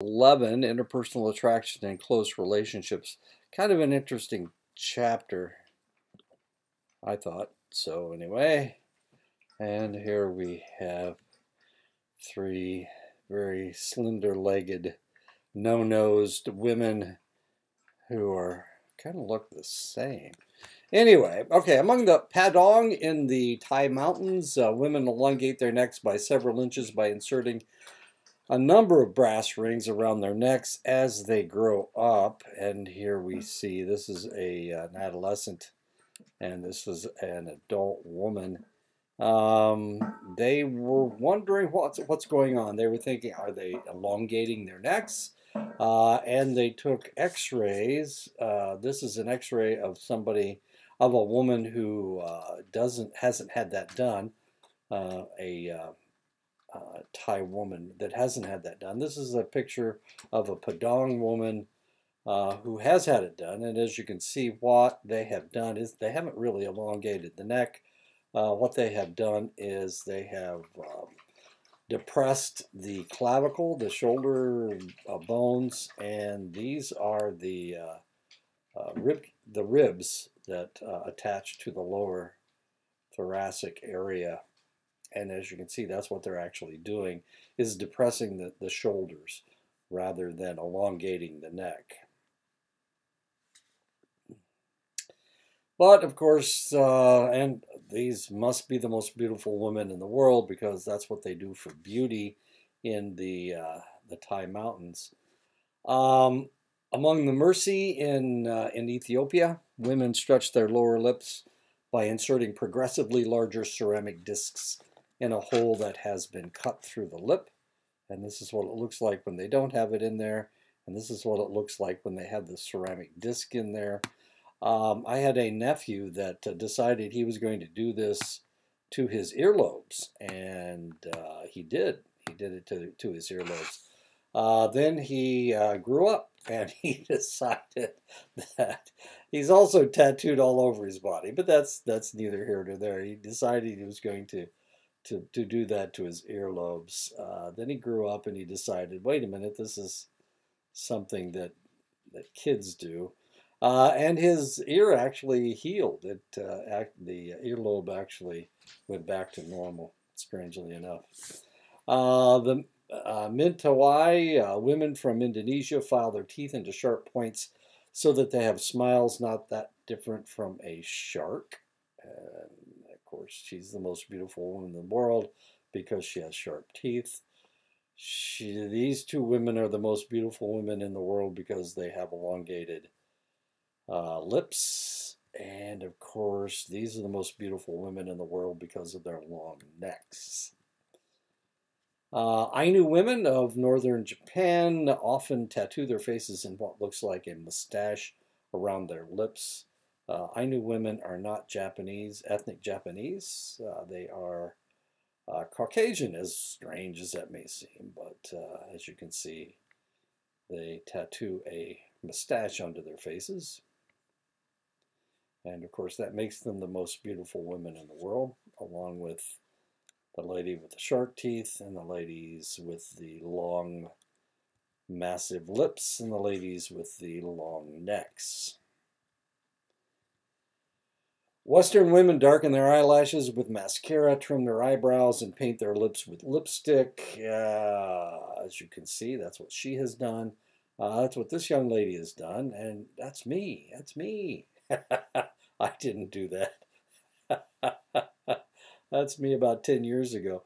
11, interpersonal attraction and close relationships. Kind of an interesting chapter, I thought. So anyway, and here we have three very slender-legged, no-nosed women who are kind of look the same. Anyway, okay, among the Padang in the Thai mountains, women elongate their necks by several inches by inserting a number of brass rings around their necks as they grow up. And here we see this is an adolescent and this is an adult woman. They were wondering what's going on. They were thinking, are they elongating their necks? And they took X-rays. This is an X-ray of of a woman who hasn't had that done. A Thai woman that hasn't had that done. This is a picture of a Padang woman who has had it done, and as you can see, what they have done is they haven't really elongated the neck. What they have done is they have depressed the clavicle, the shoulder bones, and these are the ribs that attach to the lower thoracic area. And as you can see, that's what they're actually doing, is depressing the shoulders rather than elongating the neck. But of course, and these must be the most beautiful women in the world because that's what they do for beauty in the Thai mountains. Among the Mursi in Ethiopia, women stretch their lower lips by inserting progressively larger ceramic discs in a hole that has been cut through the lip. And this is what it looks like when they don't have it in there. And this is what it looks like when they have the ceramic disc in there. I had a nephew that decided he was going to do this to his earlobes, and he did. He did it to his earlobes. Then he grew up, and he decided that he's also tattooed all over his body, but that's neither here nor there. He decided he was going to do that to his earlobes. Then he grew up and he decided, wait a minute, this is something that kids do. And his ear actually healed. The earlobe actually went back to normal, strangely enough. The Mentawai, women from Indonesia file their teeth into sharp points so that they have smiles not that different from a shark. And of course, she's the most beautiful woman in the world because she has sharp teeth. These two women are the most beautiful women in the world because they have elongated lips. And of course, these are the most beautiful women in the world because of their long necks. Ainu women of northern Japan often tattoo their faces in what looks like a mustache around their lips. Ainu women are not Japanese, ethnic Japanese. They are Caucasian, as strange as that may seem, but as you can see, they tattoo a mustache under their faces. And of course, that makes them the most beautiful women in the world, along with the lady with the shark teeth and the ladies with the long, massive lips and the ladies with the long necks. Western women darken their eyelashes with mascara, trim their eyebrows, and paint their lips with lipstick. As you can see, that's what she has done. That's what this young lady has done, and that's me. That's me. I didn't do that. That's me about 10 years ago.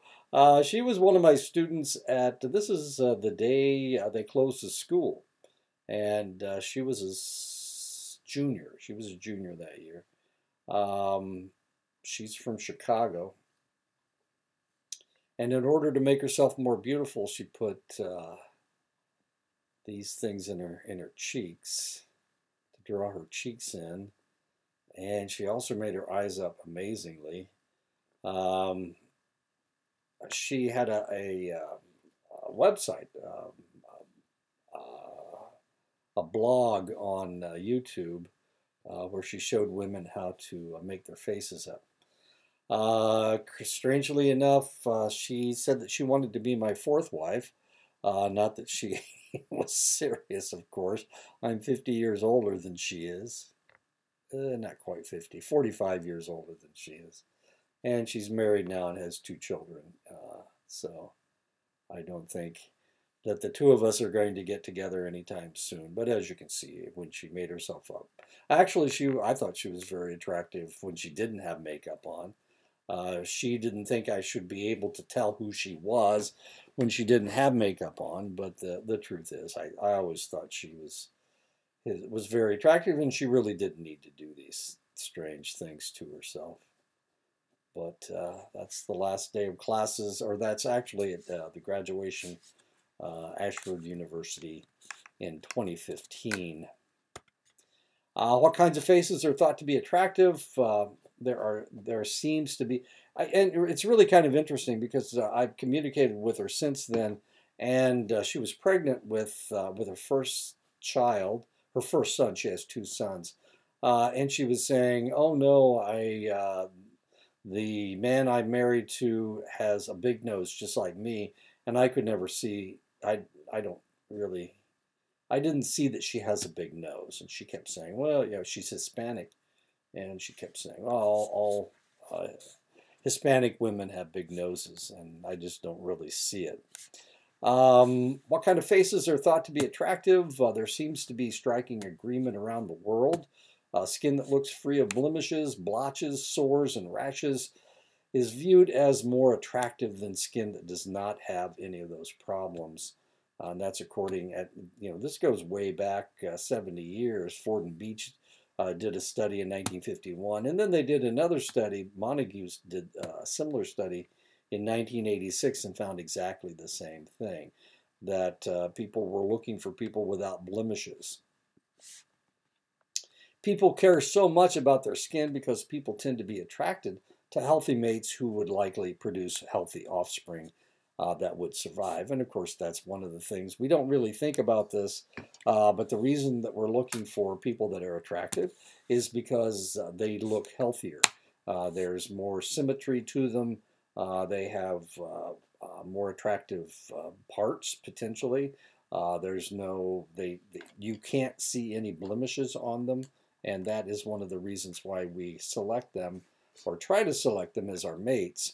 She was one of my students this is the day they closed the school. And she was a junior. She was a junior that year. She's from Chicago. And in order to make herself more beautiful, she put these things in her cheeks to draw her cheeks in. And she also made her eyes up amazingly. She had a website, a blog on YouTube where she showed women how to make their faces up. Strangely enough, she said that she wanted to be my fourth wife. Not that she was serious, of course. I'm 50 years older than she is. Not quite 50, 45 years older than she is. And she's married now and has two children. So I don't think that the two of us are going to get together anytime soon. But as you can see, when she made herself up, actually, I thought she was very attractive when she didn't have makeup on. She didn't think I should be able to tell who she was when she didn't have makeup on. But the truth is, I always thought she was very attractive, and she really didn't need to do these strange things to herself. But that's the last day of classes, or that's actually at the graduation, Ashford University in 2015. What kinds of faces are thought to be attractive? There seems to be, and it's really kind of interesting because I've communicated with her since then, and she was pregnant with her first child, her first son. She has two sons, and she was saying, "Oh no, the man I'm married to has a big nose just like me, and I could never see. I don't really." I didn't see that she has a big nose. And she kept saying, well, she's Hispanic. And she kept saying, oh, all Hispanic women have big noses. And I just don't really see it. What kind of faces are thought to be attractive? There seems to be striking agreement around the world. Skin that looks free of blemishes, blotches, sores, and rashes is viewed as more attractive than skin that does not have any of those problems. And that's according this goes way back 70 years. Ford and Beach did a study in 1951. And then they did another study. Montague did a similar study in 1986 and found exactly the same thing, that people were looking for people without blemishes. People care so much about their skin because people tend to be attracted to healthy mates who would likely produce healthy offspring that would survive. And of course, that's one of the things. We don't really think about this, but the reason that we're looking for people that are attractive is because they look healthier. There's more symmetry to them. They have more attractive parts, potentially. You can't see any blemishes on them. And that is one of the reasons why we select them or try to select them as our mates.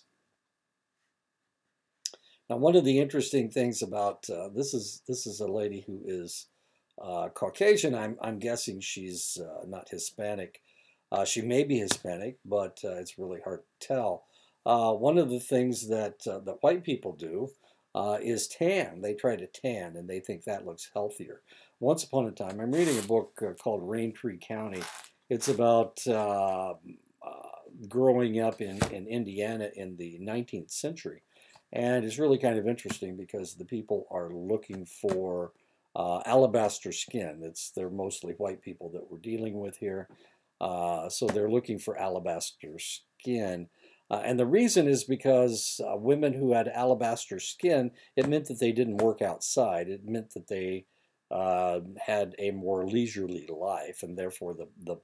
Now, one of the interesting things about this is a lady who is Caucasian. I'm guessing she's not Hispanic. She may be Hispanic, but it's really hard to tell. One of the things that white people do is tan. They try to tan, and they think that looks healthier. Once upon a time, I'm reading a book called Raintree County. It's about growing up in Indiana in the 19th century. And it's really kind of interesting because the people are looking for alabaster skin. They're mostly white people that we're dealing with here. So they're looking for alabaster skin. And the reason is because women who had alabaster skin, it meant that they didn't work outside. It meant that they had a more leisurely life, and therefore the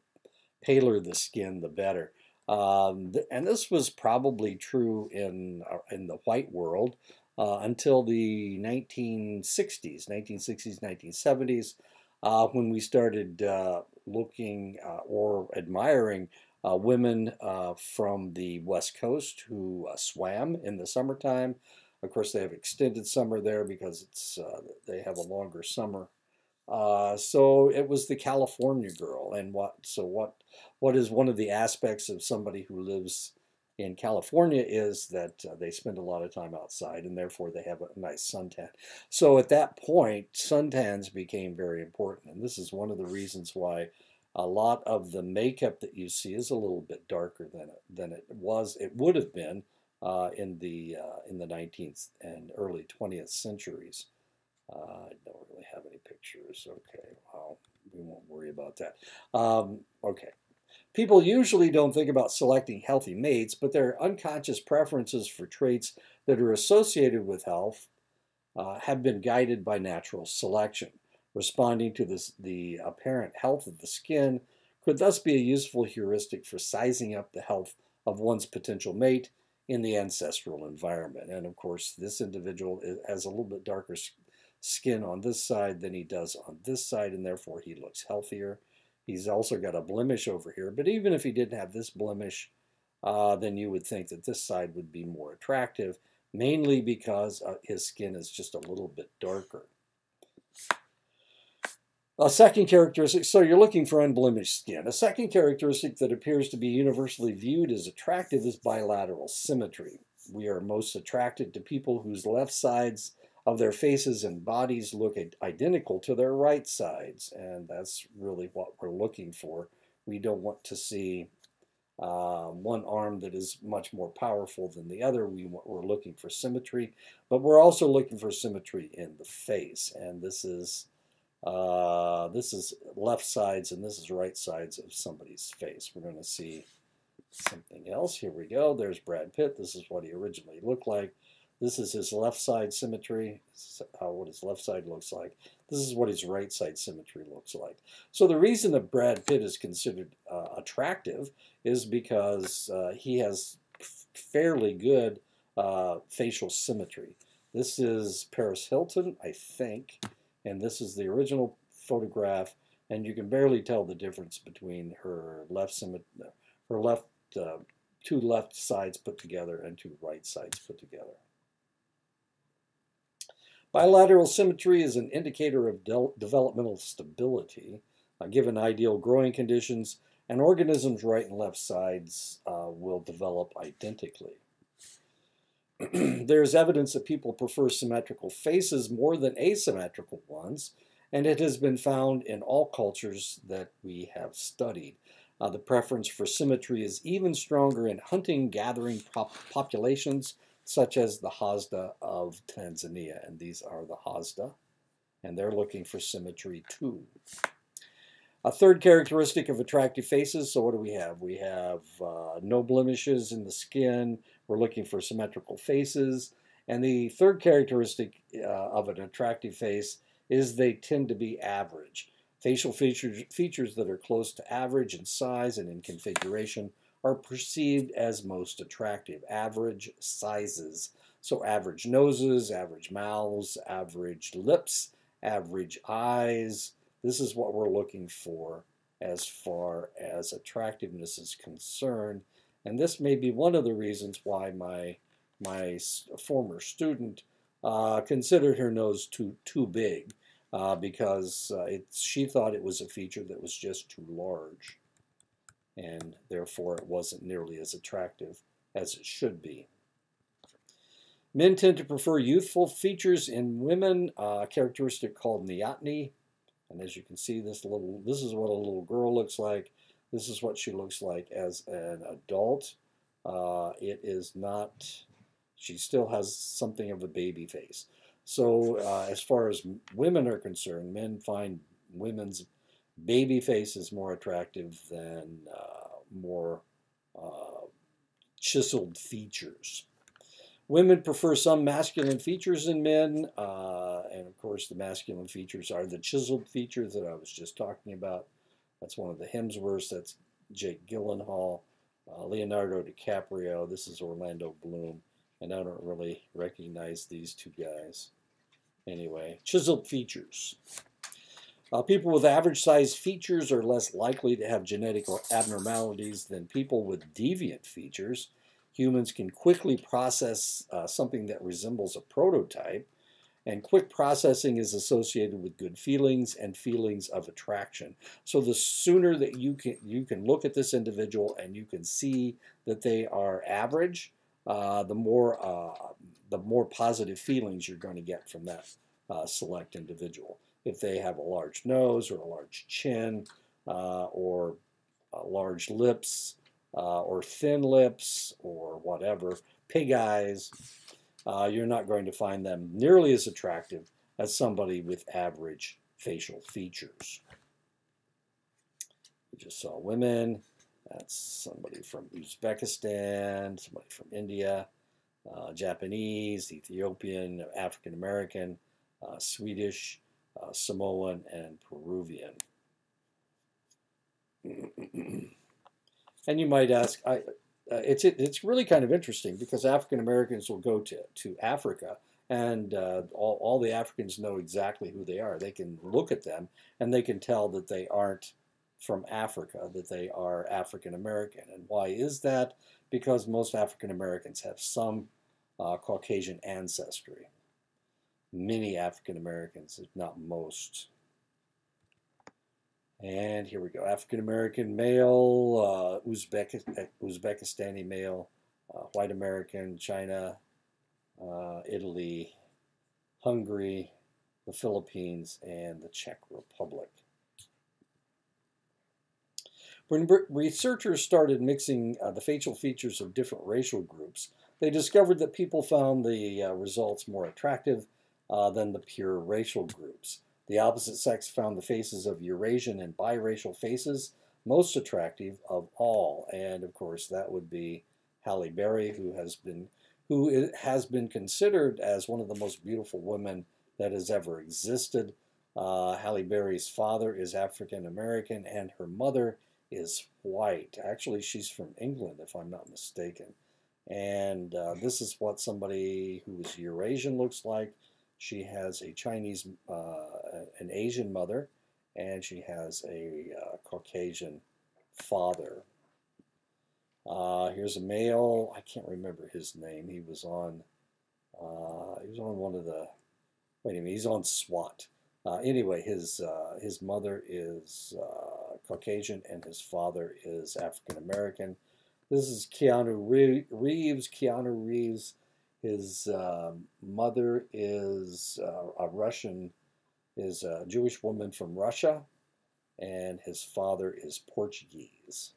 paler the skin, the better. And this was probably true in the white world until the 1960s, 1970s, when we started looking or admiring women from the West Coast who swam in the summertime. Of course, they have extended summer there because they have a longer summer. So it was the California girl, and what is one of the aspects of somebody who lives in California is that they spend a lot of time outside, and therefore they have a nice suntan. So at that point, suntans became very important, and this is one of the reasons why a lot of the makeup that you see is a little bit darker than it would have been in the 19th and early 20th centuries. I don't really have any pictures. Okay, well, we won't worry about that. Okay. People usually don't think about selecting healthy mates, but their unconscious preferences for traits that are associated with health have been guided by natural selection. Responding to the apparent health of the skin could thus be a useful heuristic for sizing up the health of one's potential mate in the ancestral environment. And of course, this individual has a little bit darker skin on this side than he does on this side, and therefore he looks healthier. He's also got a blemish over here, but even if he didn't have this blemish, then you would think that this side would be more attractive, mainly because his skin is just a little bit darker. A second characteristic, so you're looking for unblemished skin. A second characteristic that appears to be universally viewed as attractive is bilateral symmetry. We are most attracted to people whose left sides of their faces and bodies look identical to their right sides, and that's really what we're looking for. We don't want to see one arm that is much more powerful than the other. We're looking for symmetry, but we're also looking for symmetry in the face, and this is left sides and this is right sides of somebody's face. We're going to see something else. Here we go. There's Brad Pitt. This is what he originally looked like. This is his left side symmetry. This is what his left side looks like. This is what his right side symmetry looks like. So the reason that Brad Pitt is considered attractive is because he has fairly good facial symmetry. This is Paris Hilton, I think, and this is the original photograph, and you can barely tell the difference between her two left sides put together and two right sides put together. Bilateral symmetry is an indicator of developmental stability. Given ideal growing conditions, an organism's right and left sides will develop identically. There's evidence that people prefer symmetrical faces more than asymmetrical ones, and it has been found in all cultures that we have studied. The preference for symmetry is even stronger in hunting-gathering populations, such as the Hadza of Tanzania, and these are the Hadza, and they're looking for symmetry too. A third characteristic of attractive faces, so what do we have? We have no blemishes in the skin. We're looking for symmetrical faces. And the third characteristic of an attractive face is they tend to be average. Facial features that are close to average in size and in configuration are perceived as most attractive. Average sizes, so average noses, average mouths, average lips, average eyes. This is what we're looking for as far as attractiveness is concerned. And this may be one of the reasons why my former student considered her nose too big, because she thought it was a feature that was just too large, and therefore it wasn't nearly as attractive as it should be. Men tend to prefer youthful features in women, a characteristic called neoteny. And as you can see, this is what a little girl looks like. This is what she looks like as an adult. It is not, she still has something of a baby face. So as far as women are concerned, men find women's baby faces more attractive than more chiseled features. Women prefer some masculine features in men, and of course the masculine features are the chiseled features that I was just talking about. That's one of the Hemsworths. That's Jake Gyllenhaal, Leonardo DiCaprio. This is Orlando Bloom, and I don't really recognize these two guys. Anyway, chiseled features. People with average size features are less likely to have genetic abnormalities than people with deviant features. Humans can quickly process something that resembles a prototype, and quick processing is associated with good feelings and feelings of attraction. So the sooner that you can look at this individual and you can see that they are average, the more positive feelings you're going to get from that select individual. If they have a large nose or a large chin or large lips, or thin lips, or whatever, pig eyes, you're not going to find them nearly as attractive as somebody with average facial features. We just saw women. That's somebody from Uzbekistan, somebody from India, Japanese, Ethiopian, African American, Swedish, Samoan, and Peruvian. And you might ask, it's really kind of interesting because African Americans will go to Africa And all the Africans know exactly who they are. They can look at them and they can tell that they aren't from Africa, that they are African American. And why is that? Because most African Americans have some Caucasian ancestry. Many African Americans, if not most. And here we go. African American male, Uzbekistani male, white American, China, Italy, Hungary, the Philippines, and the Czech Republic. When researchers started mixing the facial features of different racial groups, they discovered that people found the results more attractive than the pure racial groups. The opposite sex found the faces of Eurasian and biracial faces most attractive of all, and of course that would be Halle Berry, who has been considered as one of the most beautiful women that has ever existed. Halle Berry's father is African American, and her mother is white. Actually, she's from England, if I'm not mistaken. And this is what somebody who is Eurasian looks like. She has a Chinese, an Asian mother, and she has a Caucasian father. Here's a male. I can't remember his name. He was on one of the. Wait a minute. He's on SWAT. Anyway, his mother is Caucasian and his father is African American. This is Keanu Reeves. Keanu Reeves. His mother is a Jewish woman from Russia, and his father is Portuguese.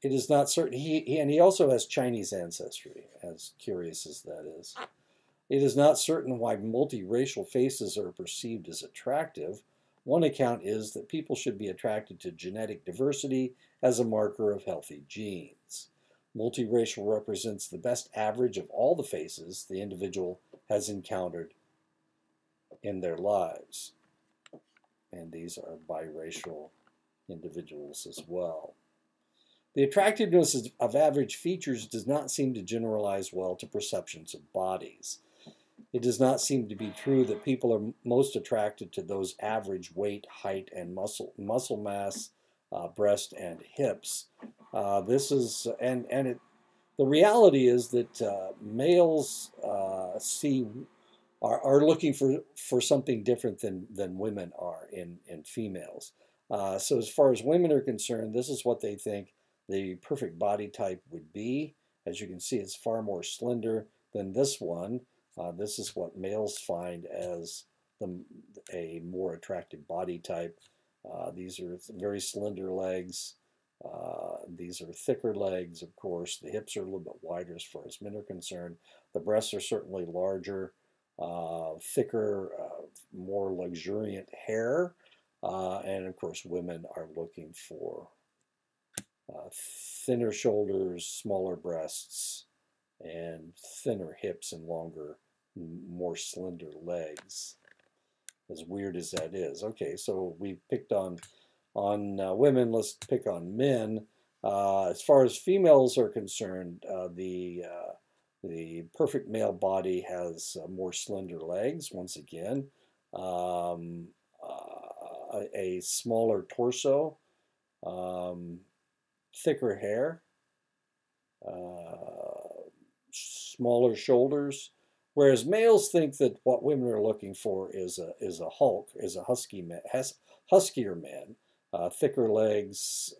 It is not certain. He also has Chinese ancestry, as curious as that is. It is not certain why multiracial faces are perceived as attractive. One account is that people should be attracted to genetic diversity as a marker of healthy genes. Multiracial represents the best average of all the faces the individual has encountered in their lives. And these are biracial individuals as well. The attractiveness of average features does not seem to generalize well to perceptions of bodies. It does not seem to be true that people are most attracted to those average weight, height, and muscle mass, breast and hips. The reality is that males are looking for something different than women are in females. So as far as women are concerned, this is what they think the perfect body type would be. As you can see, it's far more slender than this one. This is what males find as a more attractive body type. These are very slender legs. These are thicker legs, of course. The hips are a little bit wider as far as men are concerned. The breasts are certainly larger, thicker, more luxuriant hair. And of course, women are looking for thinner shoulders, smaller breasts, and thinner hips and longer, more slender legs. As weird as that is. Okay, so we picked on women. Let's pick on men. As far as females are concerned, the perfect male body has more slender legs. Once again, a smaller torso, thicker hair, smaller shoulders, whereas males think that what women are looking for is a huskier man, thicker legs,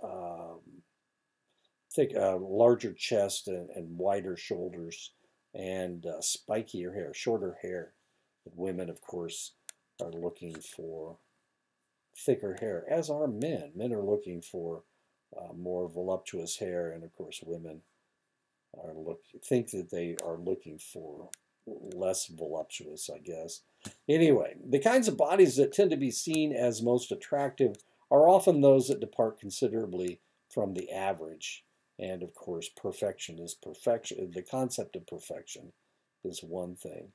larger chest and wider shoulders, and spikier hair, shorter hair. But women, of course, are looking for thicker hair, as are men. Men are looking for more voluptuous hair, and of course, women think that they are looking for less voluptuous, I guess. Anyway, the kinds of bodies that tend to be seen as most attractive are often those that depart considerably from the average. And of course, perfection is perfection. The concept of perfection is one thing.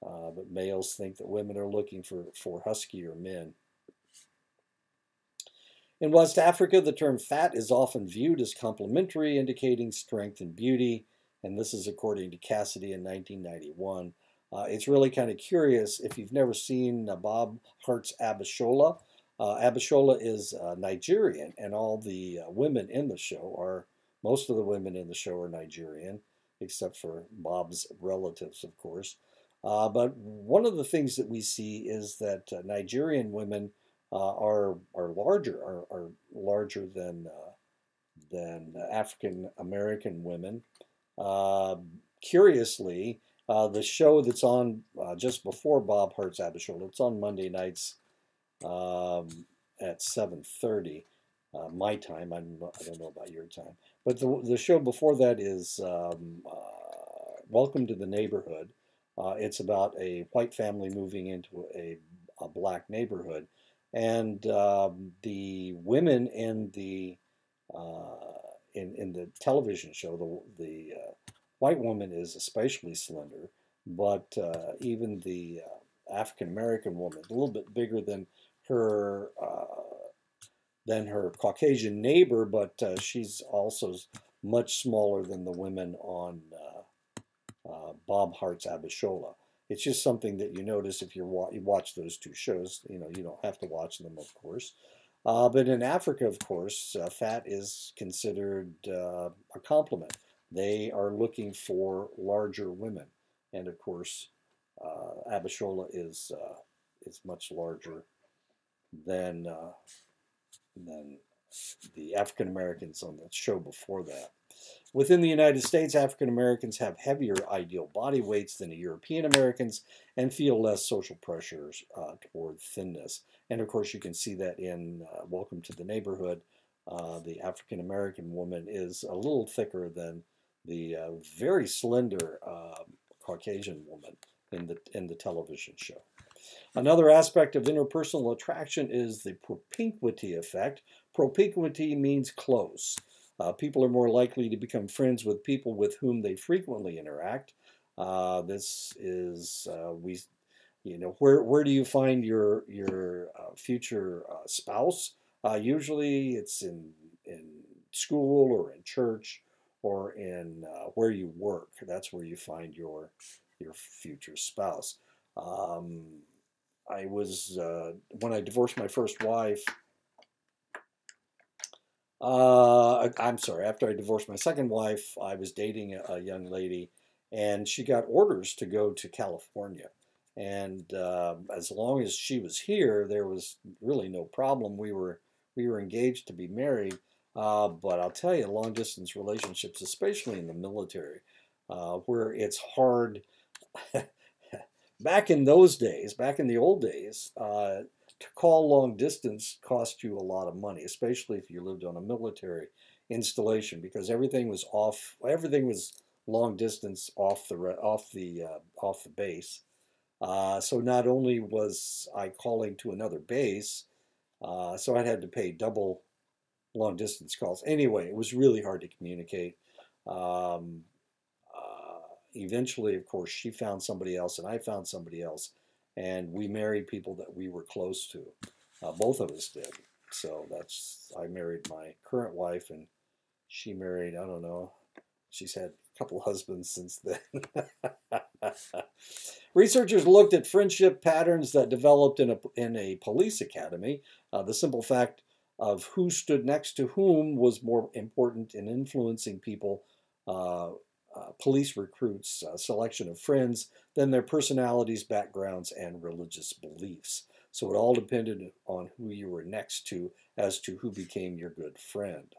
But males think that women are looking for huskier men. In West Africa, the term fat is often viewed as complimentary, indicating strength and beauty, and this is according to Cassidy in 1991. It's really kind of curious if you've never seen Bob Hearts Abishola. Abishola is Nigerian, and all the women in the show most of the women in the show are Nigerian, except for Bob's relatives, of course. But one of the things that we see is that Nigerian women are larger than African American women. Uh, Curiously, the show that's on just before Bob Hearts Abishola, it's on Monday nights um, at 7:30 my time. I don't know about your time, but the show before that is Welcome to the Neighborhood. It's about a white family moving into a black neighborhood, and the women in the in the television show, the white woman is especially slender, but even the African American woman, a little bit bigger her than her Caucasian neighbor, but she's also much smaller than the women on Bob Hearts Abishola. It's just something that you notice if you watch those two shows. You know, you don't have to watch them, of course. But in Africa, of course, fat is considered a compliment. They are looking for larger women, and of course, Abishola is much larger than than the African Americans on the show before that. Within the United States, African Americans have heavier ideal body weights than the European Americans and feel less social pressures toward thinness. And of course, you can see that in Welcome to the Neighborhood. The African American woman is a little thicker than the very slender Caucasian woman in the television show. Another aspect of interpersonal attraction is the propinquity effect. Propinquity means close. People are more likely to become friends with people with whom they frequently interact. This is where do you find your future spouse? Usually, it's in school or in church or in where you work. That's where you find your future spouse. Um, I was when I divorced my first wife. I'm sorry. After I divorced my second wife, I was dating a young lady, and she got orders to go to California. And as long as she was here, there was really no problem. We were engaged to be married. But I'll tell you, long distance relationships, especially in the military, where it's hard. Back in those days, back in the old days, to call long distance cost you a lot of money, especially if you lived on a military installation, because everything was off. Everything was long distance off the base. So not only was I calling to another base, so I had to pay double long distance calls. Anyway, it was really hard to communicate. Um, Eventually, of course, she found somebody else and I found somebody else, and we married people that we were close to. Both of us did. So I married my current wife, and she married, I don't know, she's had a couple husbands since then. Researchers looked at friendship patterns that developed in a police academy. The simple fact of who stood next to whom was more important in influencing people, police recruits' selection of friends, than their personalities, backgrounds, and religious beliefs. So it all depended on who you were next to as to who became your good friend.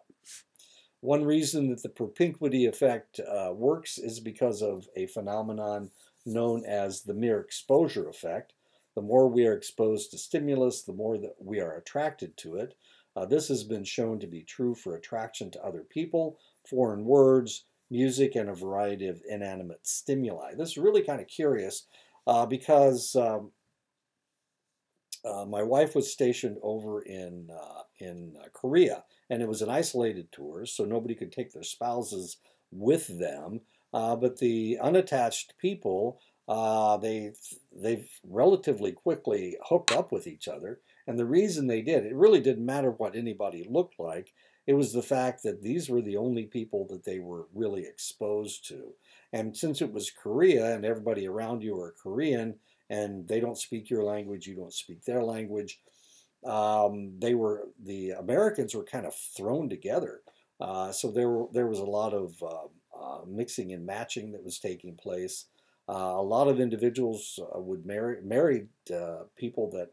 One reason that the propinquity effect works is because of a phenomenon known as the mere exposure effect. The more we are exposed to stimulus, the more that we are attracted to it. This has been shown to be true for attraction to other people, foreign words, music, and a variety of inanimate stimuli. This is really kind of curious because my wife was stationed over in Korea, and it was an isolated tour, so nobody could take their spouses with them. But the unattached people, they've relatively quickly hooked up with each other, and the reason they did, it really didn't matter what anybody looked like. It was the fact that these were the only people that they were really exposed to. And since it was Korea and everybody around you are Korean and they don't speak your language, you don't speak their language, the Americans were kind of thrown together. So there was a lot of mixing and matching that was taking place. A lot of individuals would marry people that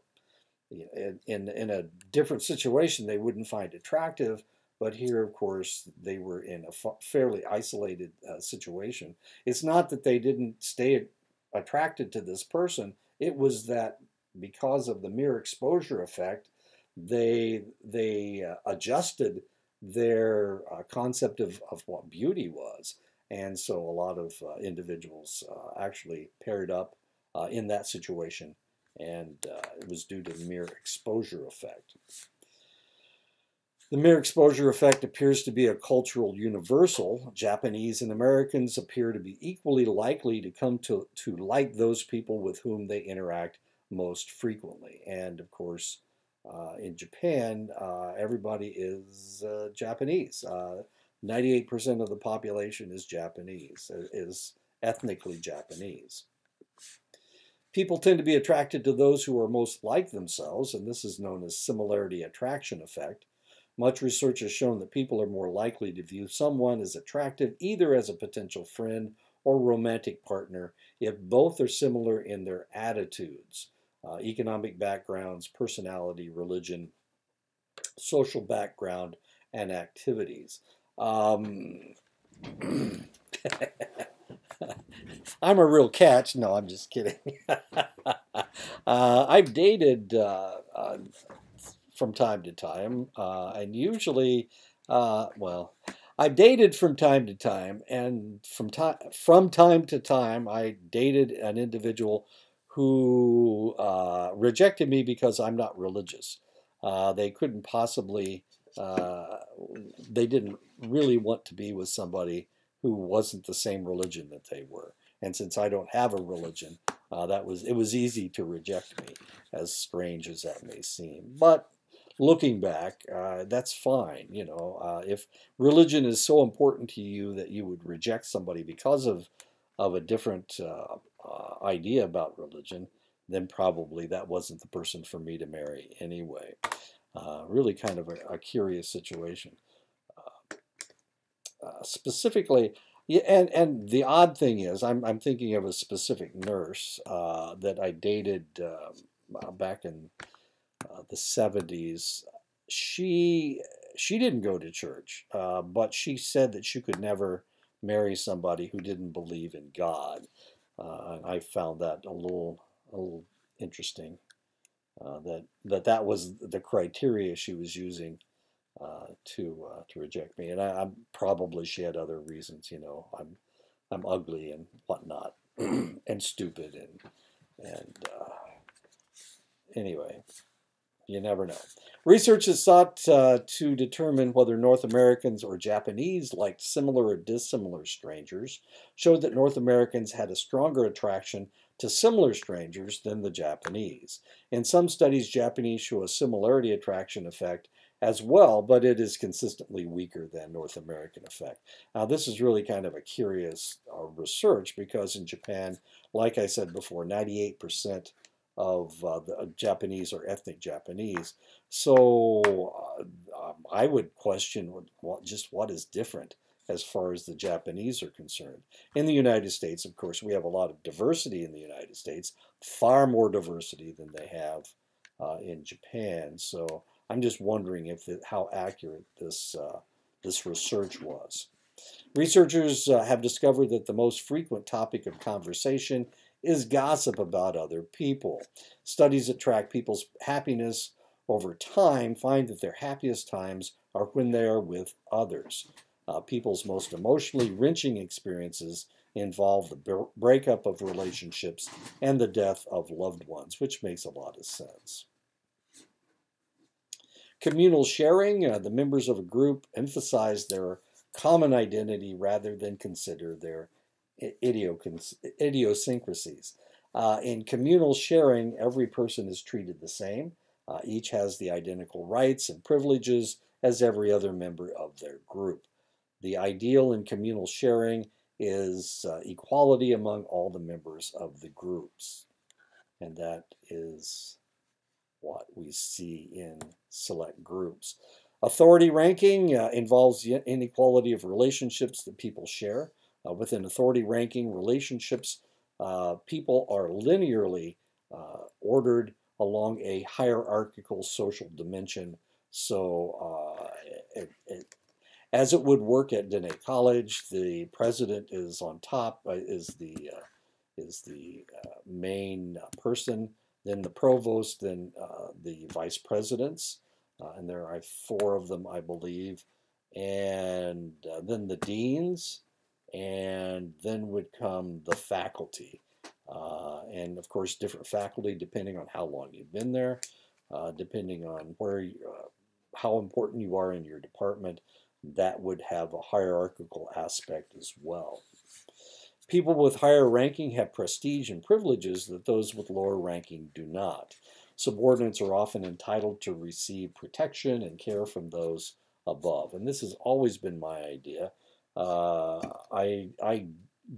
in a different situation they wouldn't find attractive, but here, of course, they were in a fairly isolated situation. It's not that they didn't stay attracted to this person. It was that because of the mere exposure effect, they adjusted their concept of what beauty was. And so a lot of individuals actually paired up in that situation, and it was due to the mere exposure effect. The mere exposure effect appears to be a cultural universal. Japanese and Americans appear to be equally likely to come to like those people with whom they interact most frequently. And of course, in Japan, everybody is Japanese. 98% of the population is Japanese, is ethnically Japanese. People tend to be attracted to those who are most like themselves, and this is known as similarity attraction effect. Much research has shown that people are more likely to view someone as attractive either as a potential friend or romantic partner if both are similar in their attitudes, economic backgrounds, personality, religion, social background, and activities. I'm a real catch. No, I'm just kidding. I've dated from time to time, and usually, well, I've dated from time to time, and from time to time, I dated an individual who rejected me because I'm not religious. They couldn't possibly, they didn't really want to be with somebody who wasn't the same religion that they were. And since I don't have a religion, it was easy to reject me, as strange as that may seem. But looking back, that's fine. You know, if religion is so important to you that you would reject somebody because of a different idea about religion, then probably that wasn't the person for me to marry anyway. Really kind of a curious situation. Specifically, yeah, and the odd thing is, I'm thinking of a specific nurse that I dated back in the 70s. She didn't go to church, but she said that she could never marry somebody who didn't believe in God. And I found that a little interesting. That was the criteria she was using to reject me, and I probably she had other reasons. You know, I'm ugly and whatnot, and stupid, and anyway, you never know. Research has sought to determine whether North Americans or Japanese liked similar or dissimilar strangers, showed that North Americans had a stronger attraction to similar strangers than the Japanese. In some studies, Japanese show a similarity attraction effect as well, but it is consistently weaker than North American effect. Now, this is really kind of a curious research because in Japan, like I said before, 98% of the Japanese are ethnic Japanese. So I would question what is different as far as the Japanese are concerned. In the United States, of course, we have a lot of diversity in the United States, far more diversity than they have in Japan. So I'm just wondering how accurate this research was. Researchers have discovered that the most frequent topic of conversation is gossip about other people. Studies that track people's happiness over time find that their happiest times are when they are with others. People's most emotionally wrenching experiences involve the breakup of relationships and the death of loved ones, which makes a lot of sense. Communal sharing, the members of a group emphasize their common identity rather than consider their idiosyncrasies. In communal sharing, every person is treated the same. Each has the identical rights and privileges as every other member of their group. The ideal in communal sharing is equality among all the members of the groups. And that is what we see in select groups. Authority ranking involves the inequality of relationships that people share. Within authority ranking relationships, people are linearly ordered along a hierarchical social dimension. So as it would work at Dene College, the president is on top, is the main person, then the provost, then the vice presidents, and there are 4 of them, I believe, and then the deans, and then would come the faculty. And of course, different faculty depending on how long you've been there, depending on how important you are in your department, that would have a hierarchical aspect as well. People with higher ranking have prestige and privileges that those with lower ranking do not. Subordinates are often entitled to receive protection and care from those above. And this has always been my idea. I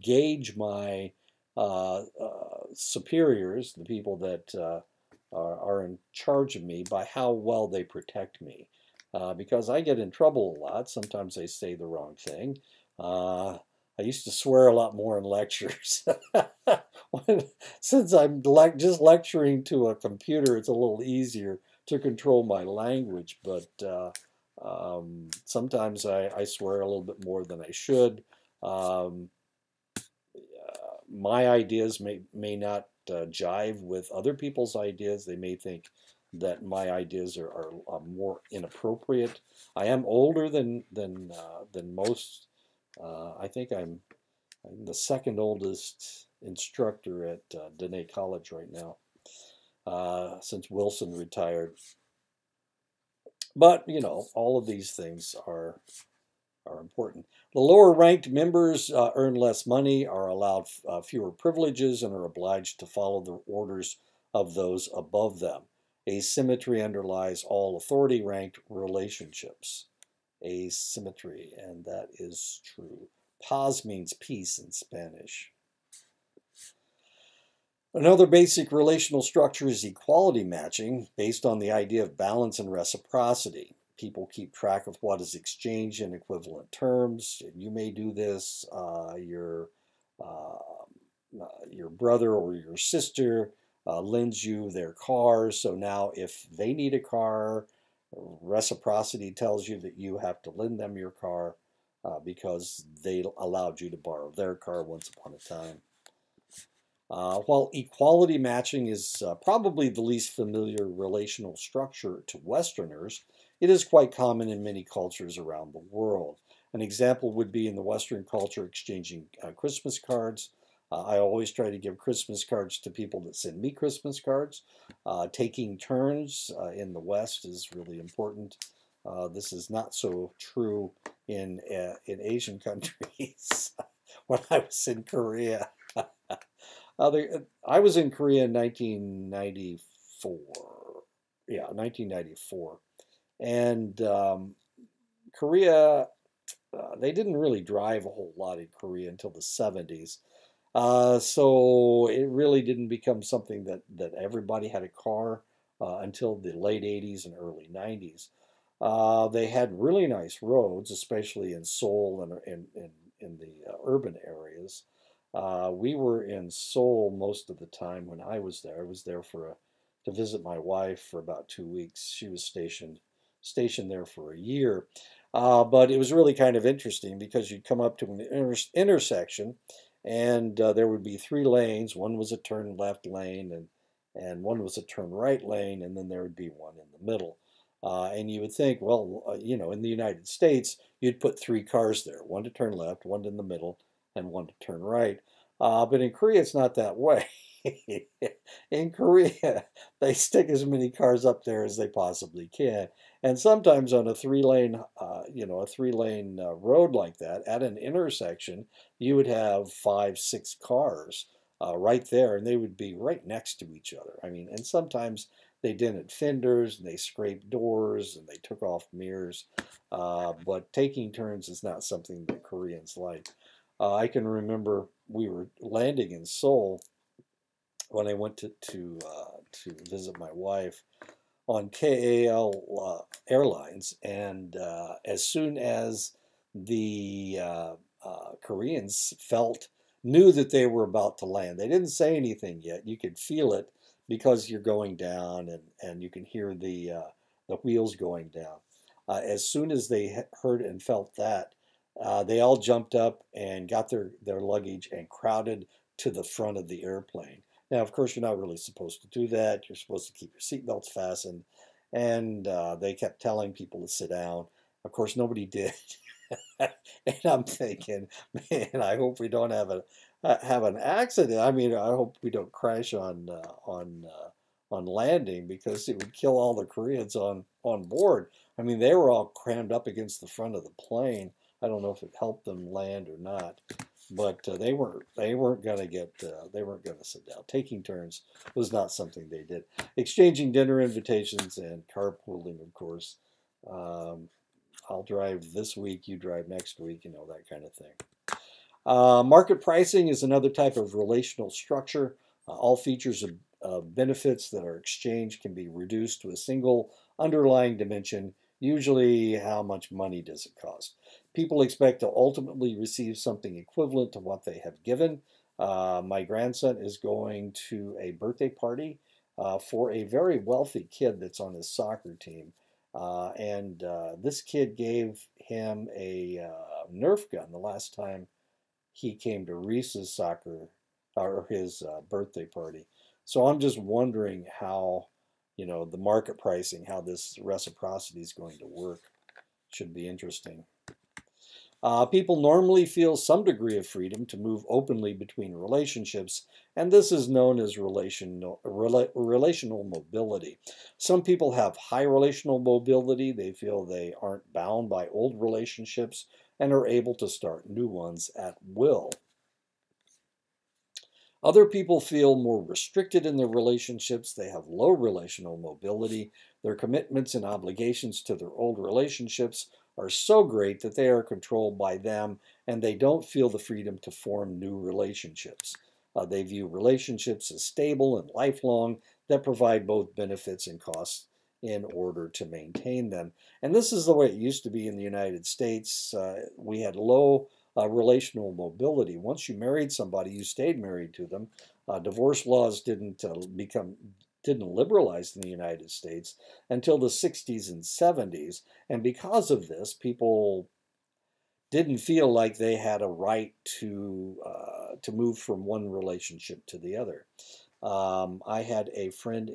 gauge my superiors, the people that are in charge of me, by how well they protect me. Because I get in trouble a lot. Sometimes I say the wrong thing. I used to swear a lot more in lectures. Since I'm just lecturing to a computer, it's a little easier to control my language. But sometimes I swear a little bit more than I should. My ideas may not jive with other people's ideas. They may think that my ideas are more inappropriate. I am older than most. I think I'm the second oldest instructor at Dene College right now, since Wilson retired. But, you know, all of these things are important. The lower ranked members earn less money, are allowed fewer privileges, and are obliged to follow the orders of those above them. Asymmetry underlies all authority ranked relationships. Asymmetry, and that is true. Paz means peace in Spanish. Another basic relational structure is equality matching, based on the idea of balance and reciprocity. People keep track of what is exchanged in equivalent terms. You may do this. Your brother or your sister lends you their car. So now if they need a car, reciprocity tells you that you have to lend them your car because they allowed you to borrow their car once upon a time. While equality matching is probably the least familiar relational structure to Westerners, it is quite common in many cultures around the world. An example would be in the Western culture exchanging Christmas cards. I always try to give Christmas cards to people that send me Christmas cards. Taking turns in the West is really important. This is not so true in Asian countries. When I was in Korea, I was in Korea in 1994. Yeah, 1994. And Korea, they didn't really drive a whole lot in Korea until the 70s. So it really didn't become something that everybody had a car until the late 80s and early 90s. They had really nice roads, especially in Seoul and in the urban areas. We were in Seoul most of the time when I was there. I was there to visit my wife for about 2 weeks. She was stationed there for a year. But it was really kind of interesting because you'd come up to an intersection and there would be 3 lanes. One was a turn left lane and one was a turn right lane, and then there would be one in the middle. And you would think, well, you know, in the United States, you'd put 3 cars there, one to turn left, one in the middle, and one to turn right. But in Korea, it's not that way. In Korea, they stick as many cars up there as they possibly can. And sometimes on a 3-lane, road like that, at an intersection, you would have 5, 6 cars right there, and they would be right next to each other. I mean, and sometimes they dented fenders and they scraped doors and they took off mirrors. But taking turns is not something that Koreans like. I can remember we were landing in Seoul when I went to visit my wife on KAL Airlines, and as soon as the Koreans knew that they were about to land, they didn't say anything yet. You could feel it because you're going down, and you can hear the wheels going down. As soon as they heard and felt that, they all jumped up and got their luggage and crowded to the front of the airplane. Now, of course, you're not really supposed to do that. You're supposed to keep your seatbelts fastened. And they kept telling people to sit down. Of course, nobody did. And I'm thinking, man, I hope we don't have an accident. I mean, I hope we don't crash on landing, because it would kill all the Koreans on board. I mean, they were all crammed up against the front of the plane. I don't know if it helped them land or not, but they weren't gonna sit down. Taking turns was not something they did. Exchanging dinner invitations and carpooling, of course. Um, I'll drive this week, you drive next week, that kind of thing. Market pricing is another type of relational structure. All features of benefits that are exchanged can be reduced to a single underlying dimension, usually how much money does it cost. People expect to ultimately receive something equivalent to what they have given. My grandson is going to a birthday party for a very wealthy kid that's on his soccer team. And this kid gave him a Nerf gun the last time he came to Reese's soccer or his birthday party. So I'm just wondering how, the market pricing, how this reciprocity is going to work. Should be interesting. People normally feel some degree of freedom to move openly between relationships, and this is known as relational mobility. Some people have high relational mobility. They feel they aren't bound by old relationships and are able to start new ones at will. Other people feel more restricted in their relationships. They have low relational mobility. Their commitments and obligations to their old relationships are so great that they are controlled by them, and they don't feel the freedom to form new relationships. They view relationships as stable and lifelong, that provide both benefits and costs in order to maintain them. And this is the way it used to be in the United States. We had low relational mobility. Once you married somebody, you stayed married to them. Divorce laws didn't liberalize in the United States until the 60s and 70s, and because of this, people didn't feel like they had a right to move from one relationship to the other. I had a friend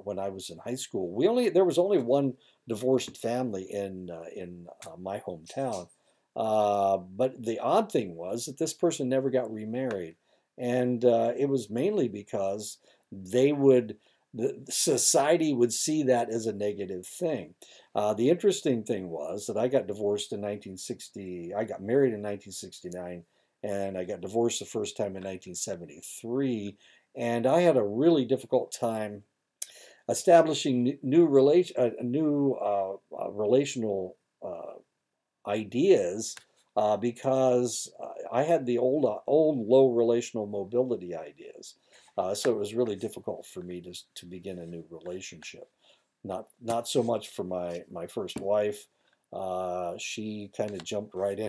when I was in high school. There was only one divorced family in my hometown. But the odd thing was that this person never got remarried, and it was mainly because the society would see that as a negative thing. The interesting thing was that I got divorced in 1960. I got married in 1969, and I got divorced the first time in 1973. And I had a really difficult time establishing new relational ideas because I had the old low relational mobility ideas. So it was really difficult for me to begin a new relationship. Not so much for my first wife. She kind of jumped right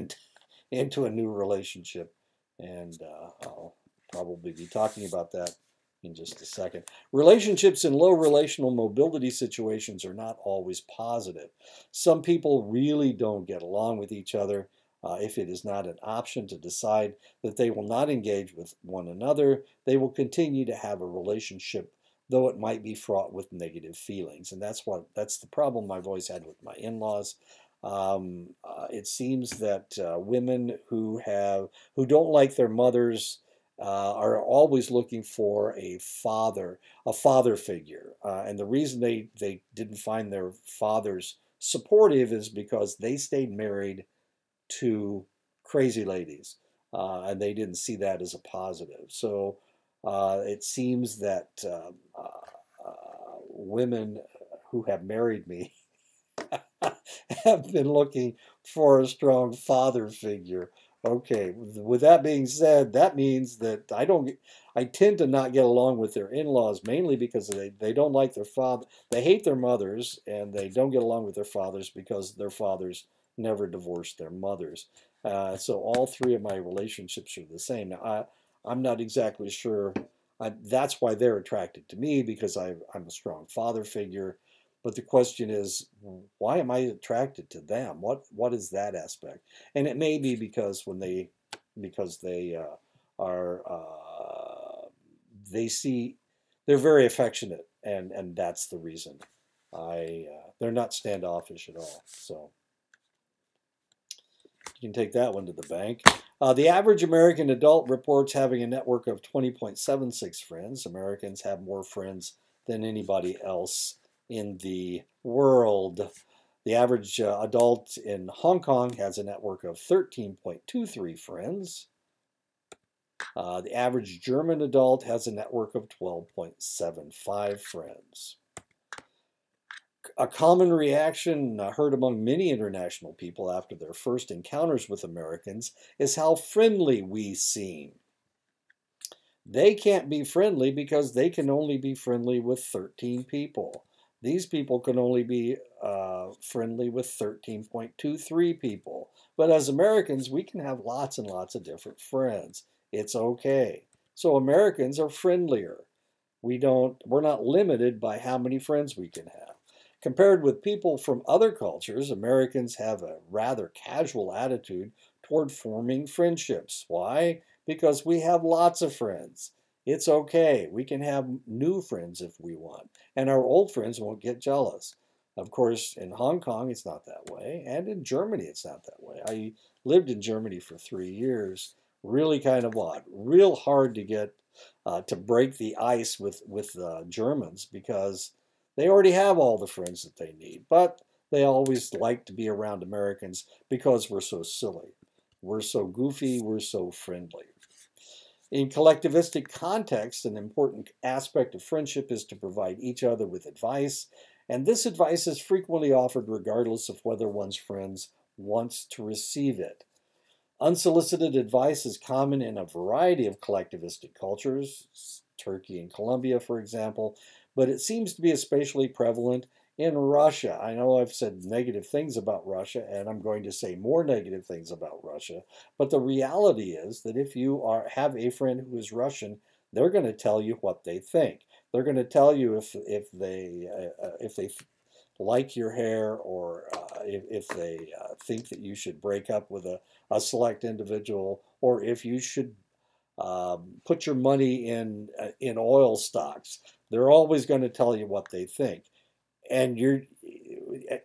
into a new relationship, and I'll probably be talking about that in just a second. Relationships in low relational mobility situations are not always positive. Some people really don't get along with each other. If it is not an option to decide that they will not engage with one another, they will continue to have a relationship, though it might be fraught with negative feelings. And that's the problem I've always had with my in-laws. It seems that women who don't like their mothers are always looking for a father figure. And the reason they didn't find their fathers supportive is because they stayed married to crazy ladies, and they didn't see that as a positive. So It seems that women who have married me have been looking for a strong father figure. Okay, with that being said, that means that I tend to not get along with their in-laws mainly because they don't like their father. They hate their mothers and they don't get along with their fathers because their fathers never divorced their mothers. So all three of my relationships are the same. Now, I'm not exactly sure. That's why they're attracted to me because I'm a strong father figure. But the question is, why am I attracted to them? What is that aspect? And it may be because they are they see they're very affectionate, and that's the reason. They're not standoffish at all. So you can take that one to the bank. The average American adult reports having a network of 20.76 friends. Americans have more friends than anybody else in the world. The average adult in Hong Kong has a network of 13.23 friends. The average German adult has a network of 12.75 friends. A common reaction heard among many international people after their first encounters with Americans is how friendly we seem. They can't be friendly because they can only be friendly with 13 people. These people can only be friendly with 13.23 people. But as Americans, we can have lots and lots of different friends. It's okay. So Americans are friendlier. We're not limited by how many friends we can have. Compared with people from other cultures, Americans have a rather casual attitude toward forming friendships. Why? Because we have lots of friends. It's okay. We can have new friends if we want, and our old friends won't get jealous. Of course, in Hong Kong, it's not that way, and in Germany, it's not that way. I lived in Germany for 3 years. Really kind of odd. Real hard to get to break the ice with Germans because they already have all the friends that they need, but they always like to be around Americans because we're so silly. We're so goofy, we're so friendly. In collectivistic context, an important aspect of friendship is to provide each other with advice, and this advice is frequently offered regardless of whether one's friends wants to receive it. Unsolicited advice is common in a variety of collectivistic cultures, Turkey and Colombia, for example, but it seems to be especially prevalent in Russia. I know I've said negative things about Russia, and I'm going to say more negative things about Russia, but the reality is that if you have a friend who is Russian, they're going to tell you what they think. They're going to tell you if they like your hair or if they think that you should break up with a select individual or if you should put your money in oil stocks. They're always going to tell you what they think, and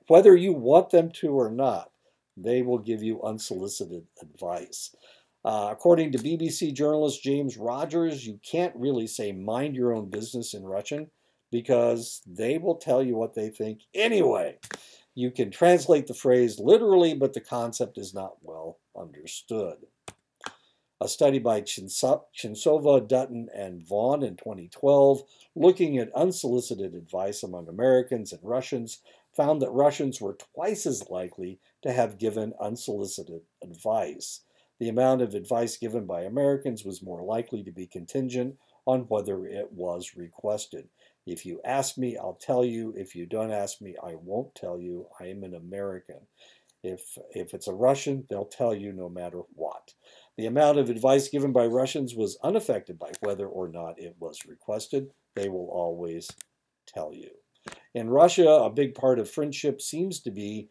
whether you want them to or not, they will give you unsolicited advice. According to BBC journalist James Rogers, you can't really say mind your own business in Russian because they will tell you what they think anyway. You can translate the phrase literally, but the concept is not well understood. A study by Chinsova, Dutton, and Vaughn in 2012, looking at unsolicited advice among Americans and Russians, found that Russians were twice as likely to have given unsolicited advice. The amount of advice given by Americans was more likely to be contingent on whether it was requested. If you ask me, I'll tell you. If you don't ask me, I won't tell you. I am an American. If it's a Russian, they'll tell you no matter what. The amount of advice given by Russians was unaffected by whether or not it was requested. They will always tell you. In Russia, a big part of friendship seems to be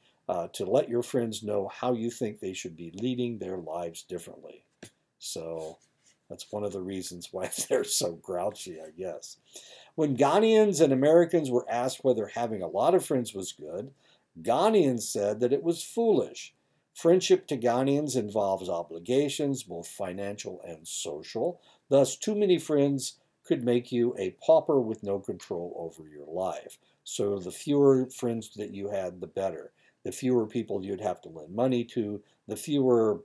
to let your friends know how you think they should be leading their lives differently. So that's one of the reasons why they're so grouchy, I guess. When Ghanaians and Americans were asked whether having a lot of friends was good, Ghanaians said that it was foolish. Friendship to Ghanaians involves obligations, both financial and social. Thus, too many friends could make you a pauper with no control over your life. So the fewer friends that you had, the better. The fewer people you'd have to lend money to, the fewer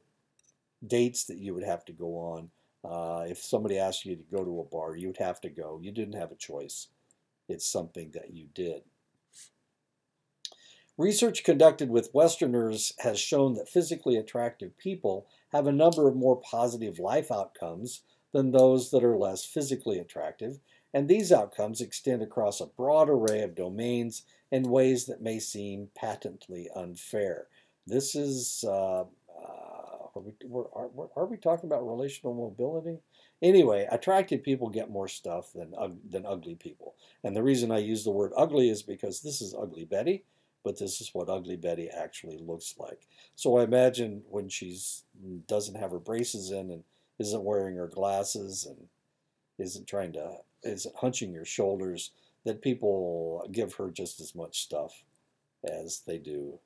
dates that you would have to go on, If somebody asked you to go to a bar, you'd have to go. You didn't have a choice. It's something that you did. Research conducted with Westerners has shown that physically attractive people have a number of more positive life outcomes than those that are less physically attractive, and these outcomes extend across a broad array of domains in ways that may seem patently unfair. This is, are we talking about relational mobility? Anyway, attractive people get more stuff than ugly people. And the reason I use the word ugly is because this is Ugly Betty, but this is what Ugly Betty actually looks like. So I imagine when she's doesn't have her braces in and isn't wearing her glasses and isn't hunching her shoulders, that people give her just as much stuff as they do,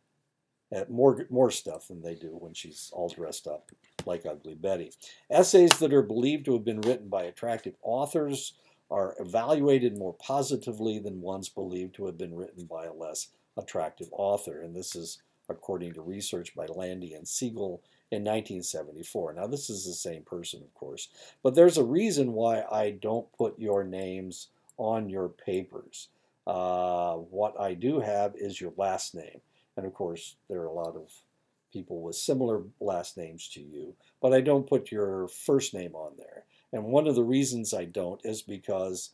more stuff than they do when she's all dressed up like Ugly Betty. Essays that are believed to have been written by attractive authors are evaluated more positively than ones believed to have been written by a less attractive author. And this is according to research by Landy and Siegel in 1974. Now, this is the same person, of course, but there's a reason why I don't put your names on your papers. What I do have is your last name. And of course, there are a lot of people with similar last names to you, but I don't put your first name on there. And one of the reasons I don't is because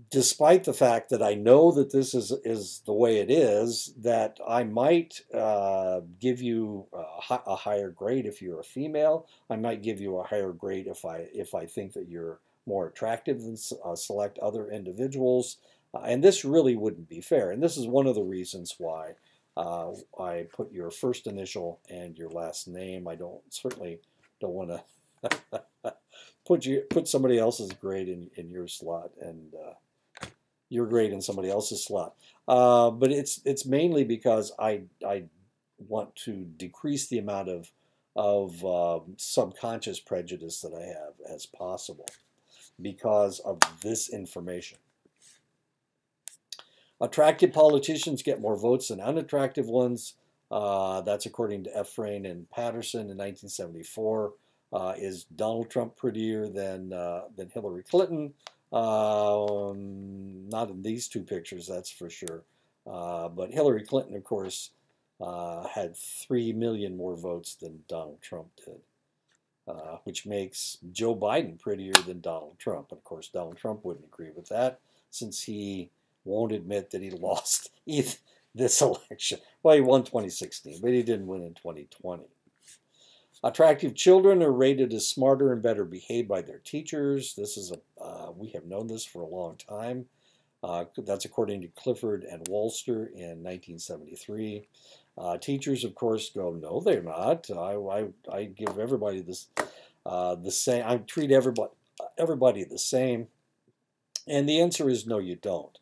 despite the fact that I know that this is the way it is, that I might give you a higher grade if you're a female. I might give you a higher grade if I think that you're more attractive than select other individuals. And this really wouldn't be fair. And this is one of the reasons why I put your first initial and your last name. I certainly don't want to put somebody else's grade in your slot and your grade in somebody else's slot. But it's mainly because I want to decrease the amount of subconscious prejudice that I have as possible because of this information. Attractive politicians get more votes than unattractive ones. That's according to Efrain and Patterson in 1974. Is Donald Trump prettier than Hillary Clinton? Not in these two pictures, that's for sure. But Hillary Clinton, of course, had 3 million more votes than Donald Trump did, which makes Joe Biden prettier than Donald Trump. Of course, Donald Trump wouldn't agree with that since he won't admit that he lost this election. Well, he won 2016, but he didn't win in 2020. Attractive children are rated as smarter and better behaved by their teachers. This is we have known this for a long time. That's according to Clifford and Wolster in 1973. Teachers, of course, go, no, they're not. I give everybody this the same. I treat everybody the same. And the answer is no, you don't.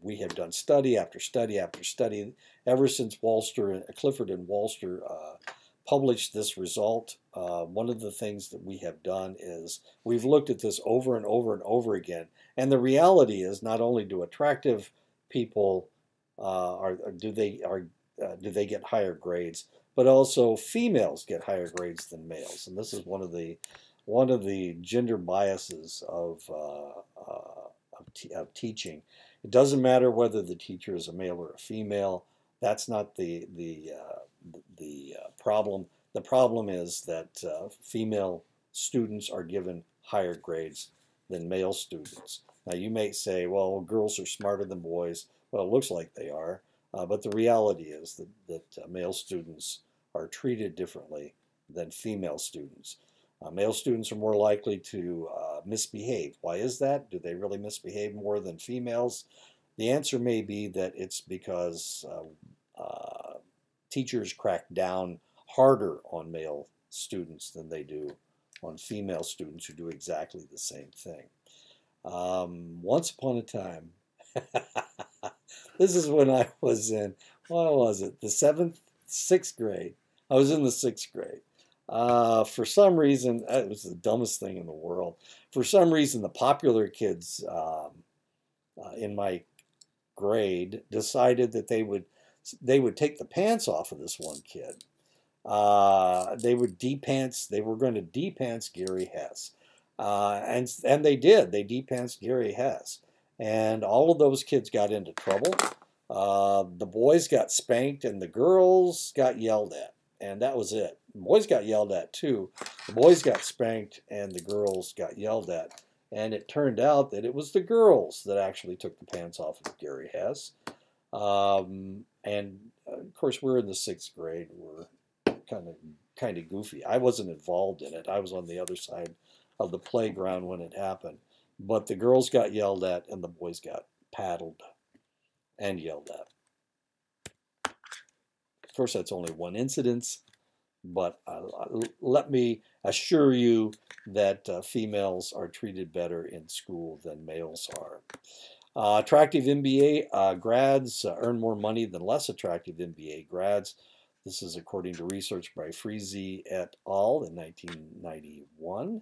We have done study after study after study ever since Clifford and Wolster published this result. One of the things that we have done is we've looked at this over and over and over again. And the reality is not only do attractive people do they get higher grades, but also females get higher grades than males. And this is one of the gender biases of teaching. It doesn't matter whether the teacher is a male or a female. That's not the problem. The problem is that female students are given higher grades than male students. Now you may say, well, girls are smarter than boys. Well, it looks like they are, but the reality is that male students are treated differently than female students. Male students are more likely to misbehave. Why is that? Do they really misbehave more than females? The answer may be that it's because teachers crack down harder on male students than they do on female students who do exactly the same thing. Once upon a time, this is when I was in, what was it, the sixth grade. I was in the sixth grade. For some reason, it was the dumbest thing in the world. For some reason, the popular kids in my grade decided that they would take the pants off of this one kid. They would de-pants. They were going to de-pants Gary Hess, and they did. They de-pants Gary Hess, and all of those kids got into trouble. The boys got spanked, and the girls got yelled at, and that was it. The boys got yelled at too. The boys got spanked, and the girls got yelled at. And it turned out that it was the girls that actually took the pants off of Gary Hess. And of course, we're in the sixth grade. We're kind of goofy. I wasn't involved in it. I was on the other side of the playground when it happened. But the girls got yelled at, and the boys got paddled and yelled at. Of course, that's only one incident, but let me assure you that females are treated better in school than males are. Attractive MBA grads earn more money than less attractive MBA grads. This is according to research by Freese et al. In 1991.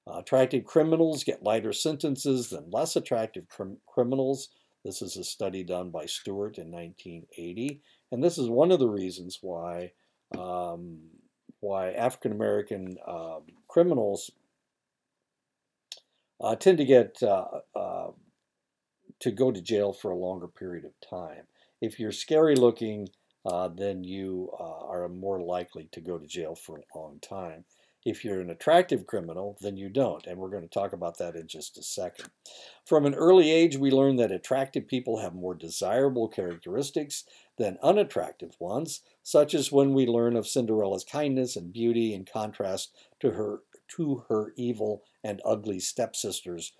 Attractive criminals get lighter sentences than less attractive criminals. This is a study done by Stewart in 1980. And this is one of the reasons why African American criminals tend to get to go to jail for a longer period of time. If you're scary looking, then you are more likely to go to jail for a long time. If you're an attractive criminal, then you don't, and we're going to talk about that in just a second. From an early age, we learn that attractive people have more desirable characteristics than unattractive ones, such as when we learn of Cinderella's kindness and beauty in contrast to her evil and ugly stepsisters.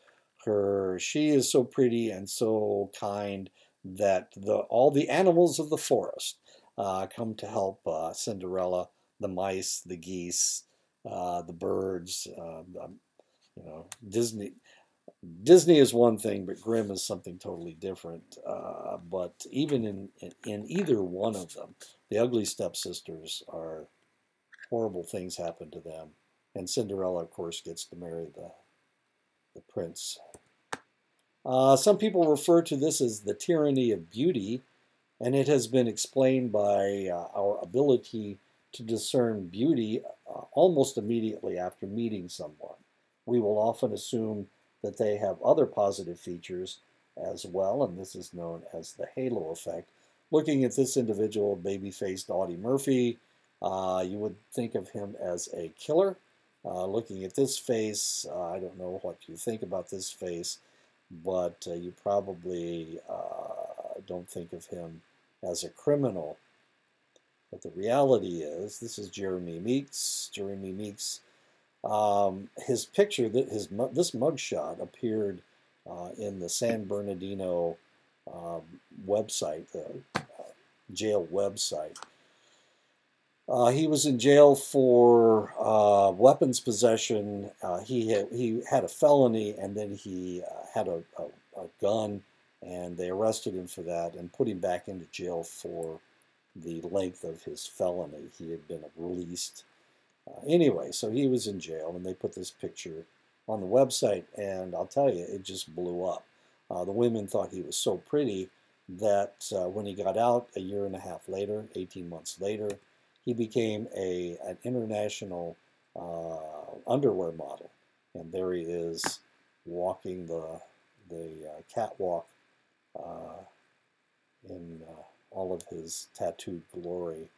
She is so pretty and so kind that all the animals of the forest come to help Cinderella, the mice, the geese, the birds. Disney is one thing, but Grimm is something totally different. But even in either one of them, the ugly stepsisters are horrible things happen to them, and Cinderella, of course, gets to marry the prince. Some people refer to this as the tyranny of beauty, and it has been explained by our ability to discern beauty almost immediately after meeting someone. We will often assume that they have other positive features as well, and this is known as the halo effect. Looking at this individual, baby-faced Audie Murphy, you would think of him as a killer. Looking at this face, I don't know what you think about this face, but you probably don't think of him as a criminal. But the reality is, this is Jeremy Meeks. Jeremy Meeks, his picture, this mugshot appeared in the San Bernardino website, the jail website. He was in jail for weapons possession. He had a felony, and then he had a gun, and they arrested him for that and put him back into jail for the length of his felony. He had been released. Anyway, so he was in jail, and they put this picture on the website, and I'll tell you, it just blew up. The women thought he was so pretty that when he got out a year and a half later, 18 months later, he became an international underwear model. And there he is walking the catwalk in all of his tattooed glory.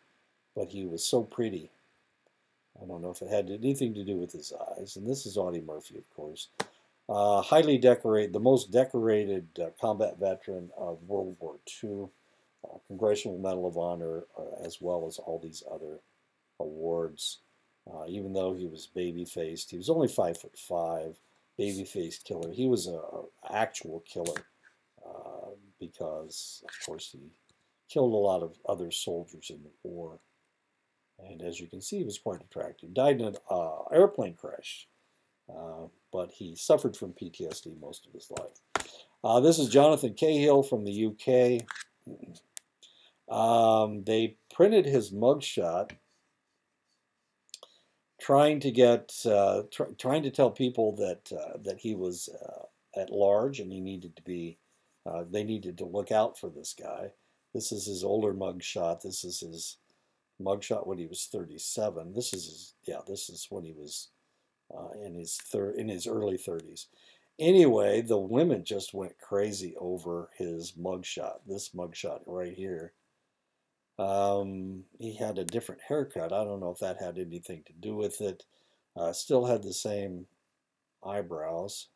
But he was so pretty. I don't know if it had anything to do with his eyes. And this is Audie Murphy, of course. Highly decorated, the most decorated combat veteran of World War II. Congressional Medal of Honor, as well as all these other awards. Even though he was baby-faced, he was only 5'5", baby-faced killer. He was an actual killer because, of course, he killed a lot of other soldiers in the war. And as you can see, he was quite attractive. Died in an airplane crash, but he suffered from PTSD most of his life. This is Jonathan Cahill from the UK. They printed his mugshot, trying to tell people that he was at large and he needed to be. They needed to look out for this guy. This is his older mugshot. This is his mugshot when he was 37. This is yeah, this is when he was in his early 30s. Anyway, the women just went crazy over his mugshot. This mugshot right here. He had a different haircut. I don't know if that had anything to do with it. Still had the same eyebrows,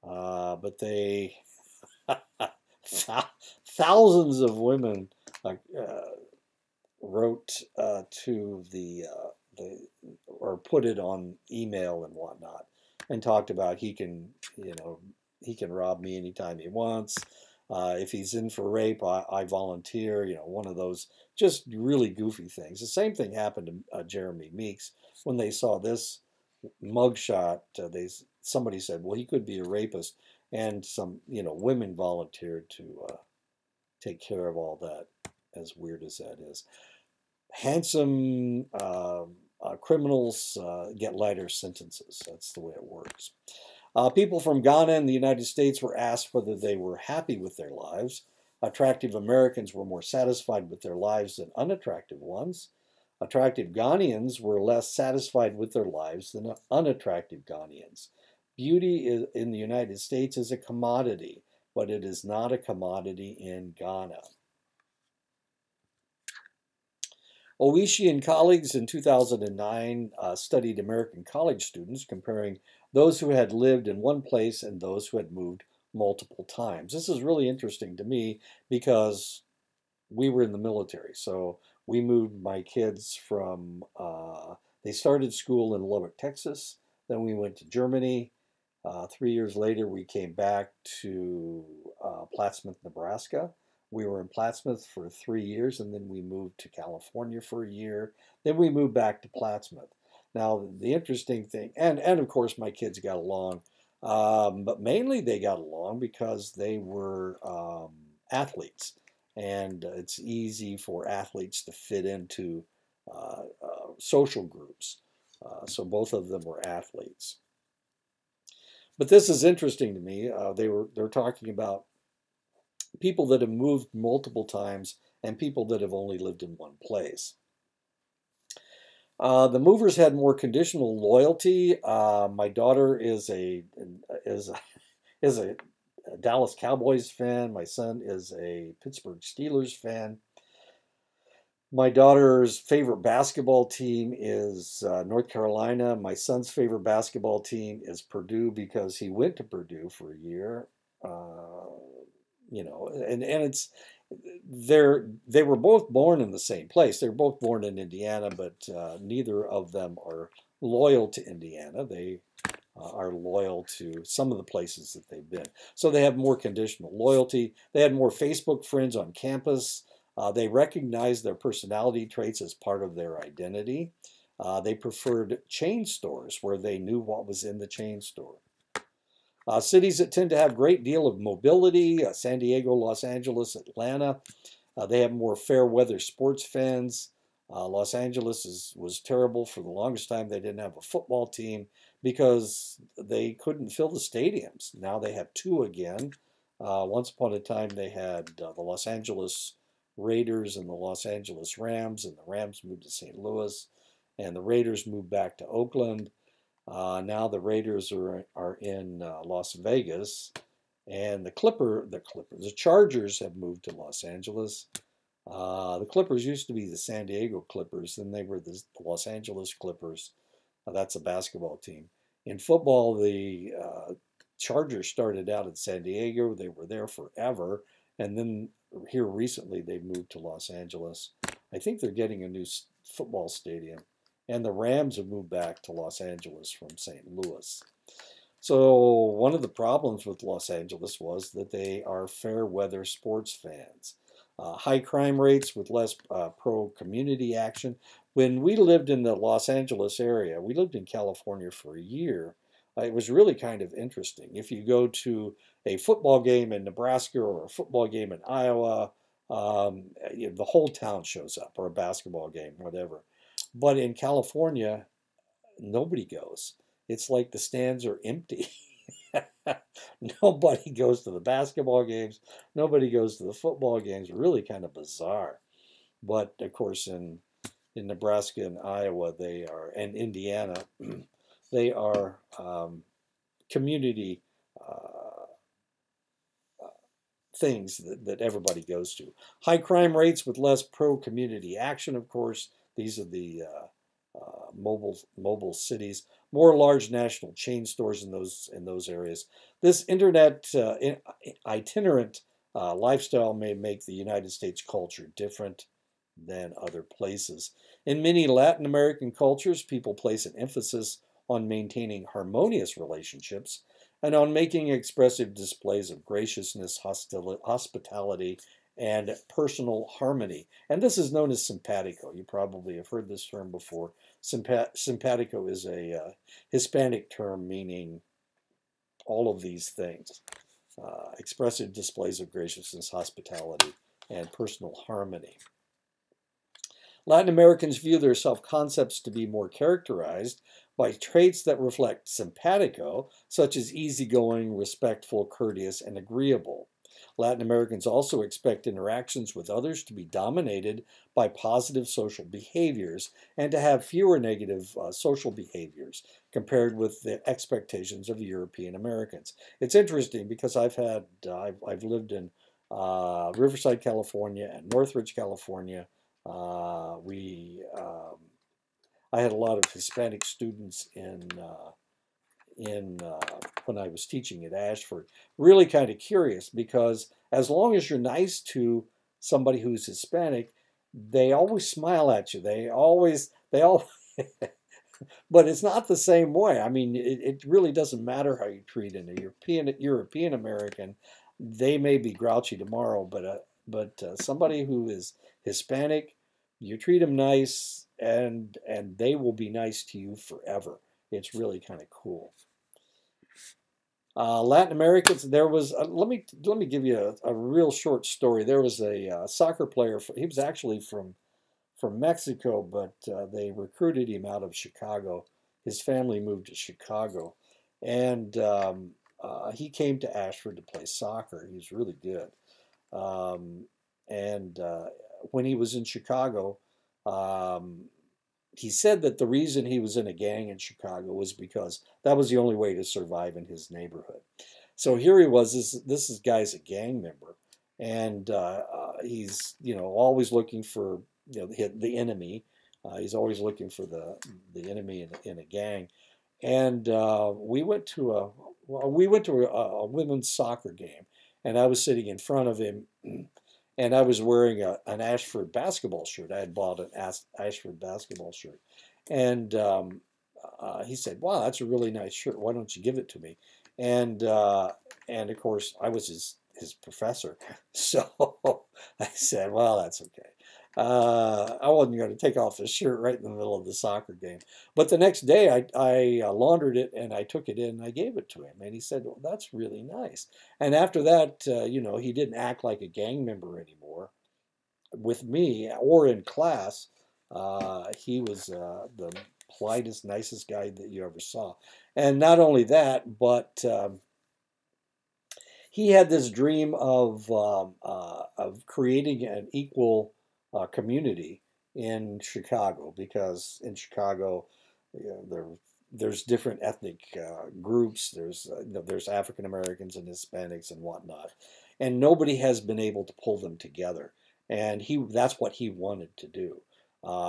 but they thousands of women wrote to the or put it on email and whatnot, and talked about he can rob me anytime he wants. If he's in for rape, I volunteer. One of those just really goofy things. The same thing happened to Jeremy Meeks when they saw this mugshot. Somebody said, well, he could be a rapist, and some women volunteered to take care of all that. As weird as that is, handsome criminals get lighter sentences. That's the way it works. People from Ghana and the United States were asked whether they were happy with their lives. Attractive Americans were more satisfied with their lives than unattractive ones. Attractive Ghanaians were less satisfied with their lives than unattractive Ghanaians. Beauty in the United States is a commodity, but it is not a commodity in Ghana. Oishi and colleagues in 2009 studied American college students, comparing those who had lived in one place and those who had moved multiple times. This is really interesting to me because we were in the military. So we moved my kids from, they started school in Lubbock, Texas. Then we went to Germany. 3 years later, we came back to Plattsmouth, Nebraska. We were in Plattsmouth for 3 years, and then we moved to California for a year. Then we moved back to Plattsmouth. Now, the interesting thing, and of course my kids got along, but mainly they got along because they were athletes. And it's easy for athletes to fit into social groups. So both of them were athletes. But this is interesting to me. They're talking about people that have moved multiple times and people that have only lived in one place. The movers had more conditional loyalty. My daughter is a Dallas Cowboys fan. My son is a Pittsburgh Steelers fan. My daughter's favorite basketball team is North Carolina. My son's favorite basketball team is Purdue because he went to Purdue for a year. And it's they were both born in the same place. They were both born in Indiana, but neither of them are loyal to Indiana. They are loyal to some of the places that they've been. So they have more conditional loyalty. They had more Facebook friends on campus. They recognized their personality traits as part of their identity. They preferred chain stores where they knew what was in the chain store. Cities that tend to have a great deal of mobility, San Diego, Los Angeles, Atlanta, they have more fair weather sports fans. Los Angeles was terrible for the longest time. They didn't have a football team because they couldn't fill the stadiums. Now they have two again. Once upon a time they had the Los Angeles Raiders and the Los Angeles Rams, and the Rams moved to St. Louis, and the Raiders moved back to Oakland. Now the Raiders are in Las Vegas, and the Chargers have moved to Los Angeles. The Clippers used to be the San Diego Clippers, then they were the Los Angeles Clippers. That's a basketball team. In football, the Chargers started out in San Diego. They were there forever, and then here recently they moved to Los Angeles. I think they're getting a new football stadium. And the Rams have moved back to Los Angeles from St. Louis. So one of the problems with Los Angeles was that they are fair weather sports fans. High crime rates with less pro-community action. When we lived in the Los Angeles area, we lived in California for a year. It was really kind of interesting. If you go to a football game in Nebraska or a football game in Iowa, the whole town shows up, or a basketball game, whatever. But in California, nobody goes. It's like the stands are empty. Nobody goes to the basketball games. Nobody goes to the football games. Really kind of bizarre. But of course, in in Nebraska and Iowa, they are, and Indiana, they are community things that everybody goes to. High crime rates with less pro-community action, of course. These are the mobile cities. More large national chain stores in those areas. This internet itinerant lifestyle may make the United States culture different than other places. In many Latin American cultures, people place an emphasis on maintaining harmonious relationships and on making expressive displays of graciousness, hospitality, and personal harmony. And this is known as simpatico. You probably have heard this term before. Simpatico is a Hispanic term meaning all of these things. Expressive displays of graciousness, hospitality, and personal harmony. Latin Americans view their self-concepts to be more characterized by traits that reflect simpatico, such as easygoing, respectful, courteous, and agreeable. Latin Americans also expect interactions with others to be dominated by positive social behaviors and to have fewer negative social behaviors compared with the expectations of European Americans. It's interesting because I've lived in Riverside, California, and Northridge, California. I had a lot of Hispanic students in when I was teaching at Ashford. Really kind of curious because as long as you're nice to somebody who's Hispanic, they always smile at you. They all, but it's not the same way. I mean, it really doesn't matter how you treat an European American. They may be grouchy tomorrow, but somebody who is Hispanic, you treat them nice, and they will be nice to you forever. It's really kind of cool. Latin Americans, there was, let me give you a real short story. There was a soccer player, he was actually from Mexico, but they recruited him out of Chicago. His family moved to Chicago, and he came to Ashford to play soccer. He was really good. And when he was in Chicago, he said that the reason he was in a gang in Chicago was because that was the only way to survive in his neighborhood. So here he was, this guy's a gang member, and he's always looking for the enemy. He's always looking for the enemy in a gang. And we went to a women's soccer game, and I was sitting in front of him. And I was wearing an Ashford basketball shirt. I had bought an Ashford basketball shirt. And he said, "Wow, that's a really nice shirt. Why don't you give it to me?" And of course, I was his professor. So I said, "Well, that's okay." I wasn't going to take off the shirt right in the middle of the soccer game. But the next day, I laundered it, and I took it in, and I gave it to him. And he said, "Well, that's really nice." And after that, he didn't act like a gang member anymore with me or in class. He was the politest, nicest guy that you ever saw. And not only that, but he had this dream of creating an equal community in Chicago, because in Chicago, there's different ethnic groups. There's African Americans and Hispanics and whatnot, and nobody has been able to pull them together. And that's what he wanted to do.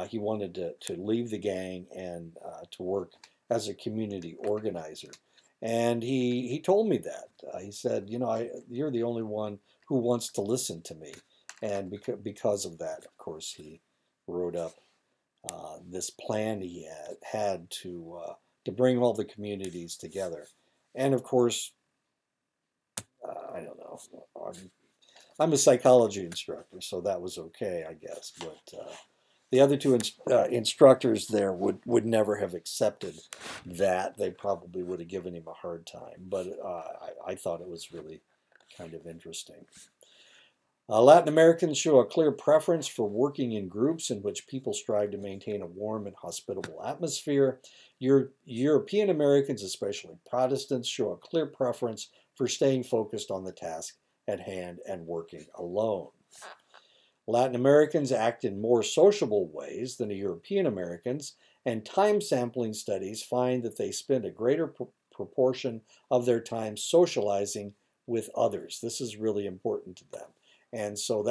He wanted to leave the gang and to work as a community organizer. And he told me that. He said, "You're the only one who wants to listen to me." And because of that, of course, he wrote up this plan he had to bring all the communities together. And of course, I don't know. I'm a psychology instructor, so that was okay, I guess. But the other two instructors there would never have accepted that. They probably would have given him a hard time. But I thought it was really kind of interesting. Latin Americans show a clear preference for working in groups in which people strive to maintain a warm and hospitable atmosphere. European Americans, especially Protestants, show a clear preference for staying focused on the task at hand and working alone. Latin Americans act in more sociable ways than European Americans, and time sampling studies find that they spend a greater proportion of their time socializing with others. This is really important to them. And so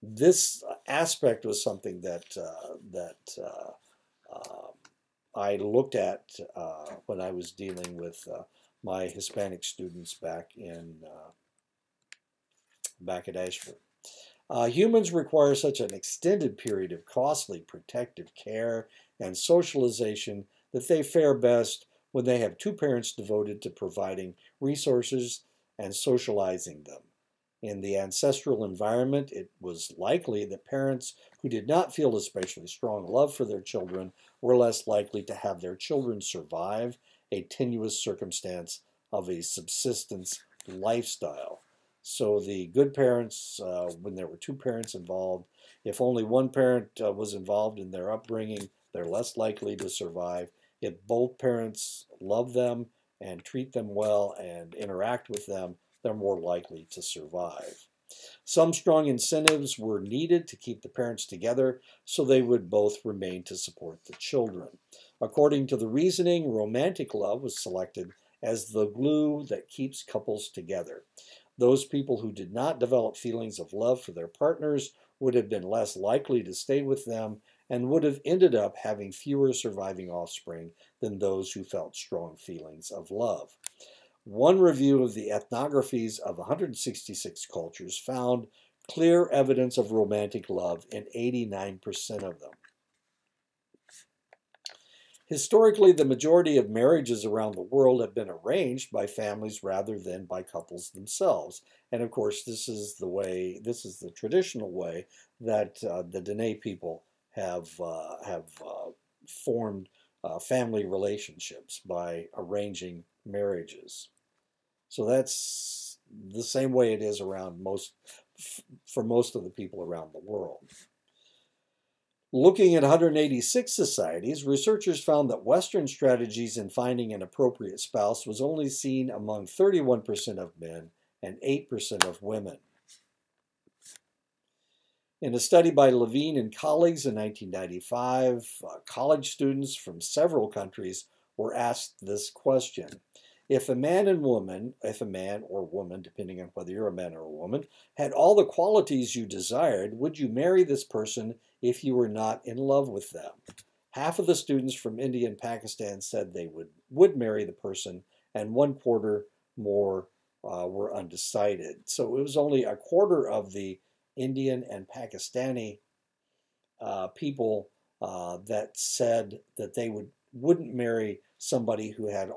this aspect was something that I looked at when I was dealing with my Hispanic students back at Ashford. Humans require such an extended period of costly protective care and socialization that they fare best when they have two parents devoted to providing resources and socializing them. In the ancestral environment, it was likely that parents who did not feel especially strong love for their children were less likely to have their children survive a tenuous circumstance of a subsistence lifestyle. So the good parents, when there were two parents involved, if only one parent was involved in their upbringing, they're less likely to survive. If both parents love them and treat them well and interact with them, they're more likely to survive. Some strong incentives were needed to keep the parents together so they would both remain to support the children. According to the reasoning, romantic love was selected as the glue that keeps couples together. Those people who did not develop feelings of love for their partners would have been less likely to stay with them and would have ended up having fewer surviving offspring than those who felt strong feelings of love. One review of the ethnographies of 166 cultures found clear evidence of romantic love in 89% of them. Historically, the majority of marriages around the world have been arranged by families rather than by couples themselves. And of course, this is the traditional way that the Dene people have formed family relationships by arranging marriages. So that's the same way it is for most of the people around the world. Looking at 186 societies, researchers found that Western strategies in finding an appropriate spouse was only seen among 31% of men and 8% of women. In a study by Levine and colleagues in 1995, college students from several countries were asked this question. If a man or woman, depending on whether you're a man or a woman, had all the qualities you desired, would you marry this person if you were not in love with them? Half of the students from India and Pakistan said they would marry the person, and 1/4 more were undecided. So it was only a quarter of the Indian and Pakistani people that said that they wouldn't marry somebody who had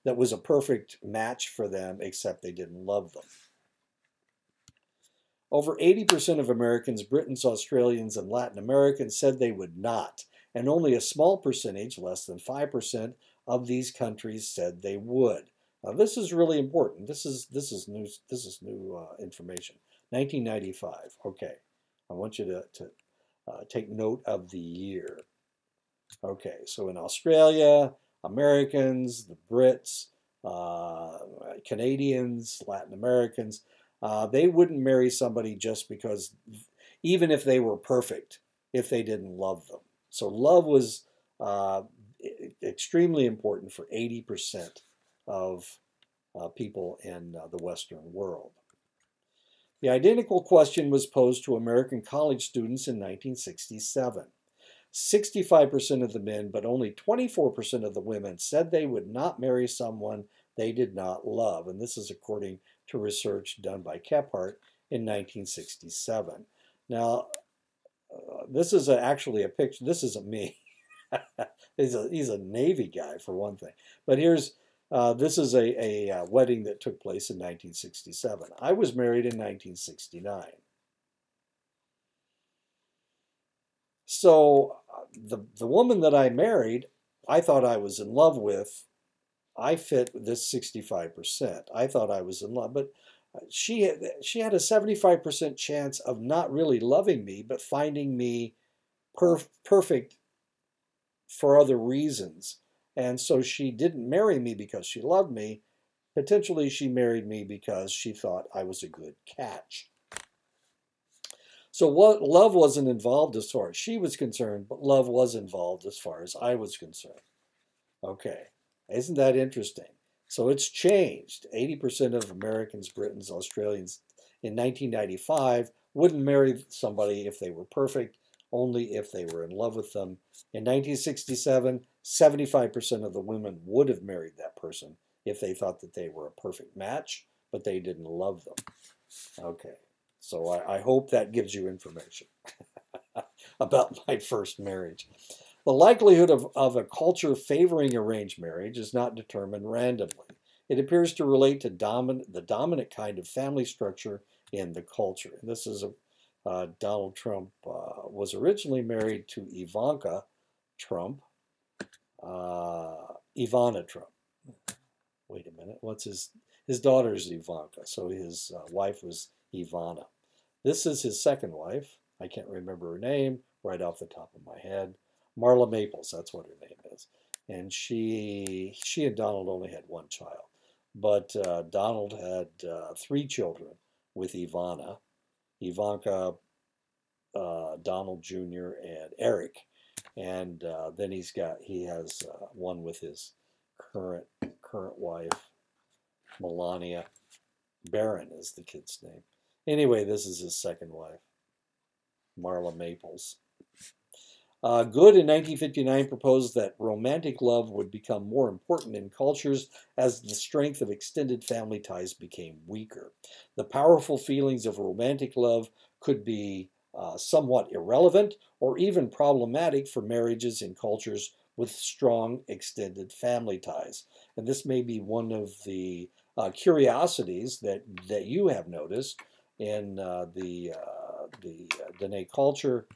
that was a perfect match for them, except they didn't love them. Over 80% of Americans, Britons, Australians, and Latin Americans said they would not, and only a small percentage, less than 5%, of these countries said they would. Now, this is really important. This is new information. 1995. Okay, I want you to take note of the year. Okay, so in Australia, Americans, the Brits, Canadians, Latin Americans, they wouldn't marry somebody just because, even if they were perfect, if they didn't love them. So love was extremely important for 80% of people in the Western world. The identical question was posed to American college students in 1967. 65% of the men, but only 24% of the women said they would not marry someone they did not love. And this is according to research done by Kephart in 1967. Now, this is actually a picture. This isn't me. He's a Navy guy, for one thing. But this is a wedding that took place in 1967. I was married in 1969. So the woman that I married, I thought I was in love with. I fit this 65%. I thought I was in love, but she had a 75% chance of not really loving me, but finding me perfect for other reasons. And so she didn't marry me because she loved me. Potentially she married me because she thought I was a good catch. So what love wasn't involved as far as she was concerned, but love was involved as far as I was concerned. Okay, isn't that interesting? So it's changed. 80% of Americans, Britons, Australians in 1995 wouldn't marry somebody if they were perfect, only if they were in love with them. In 1967, 75% of the women would have married that person if they thought that they were a perfect match, but they didn't love them. Okay, so I hope that gives you information about my first marriage. The likelihood of a culture favoring arranged marriage is not determined randomly. It appears to relate to the dominant kind of family structure in the culture. And this is Donald Trump was originally married to Ivanka Trump, Ivana Trump. Wait a minute, what's his daughter's Ivanka, so his wife was Ivana. This is his second wife. I can't remember her name right off the top of my head. Marla Maples, that's what her name is. And she and Donald only had one child. But Donald had 3 children with Ivana, Ivanka, Donald Jr., and Eric. And then he has one with his current wife, Melania. Barron is the kid's name. Anyway, this is his second wife, Marla Maples. Good in 1959 proposed that romantic love would become more important in cultures as the strength of extended family ties became weaker. The powerful feelings of romantic love could be somewhat irrelevant or even problematic for marriages in cultures with strong extended family ties. And this may be one of the curiosities that you have noticed in the Dene culture.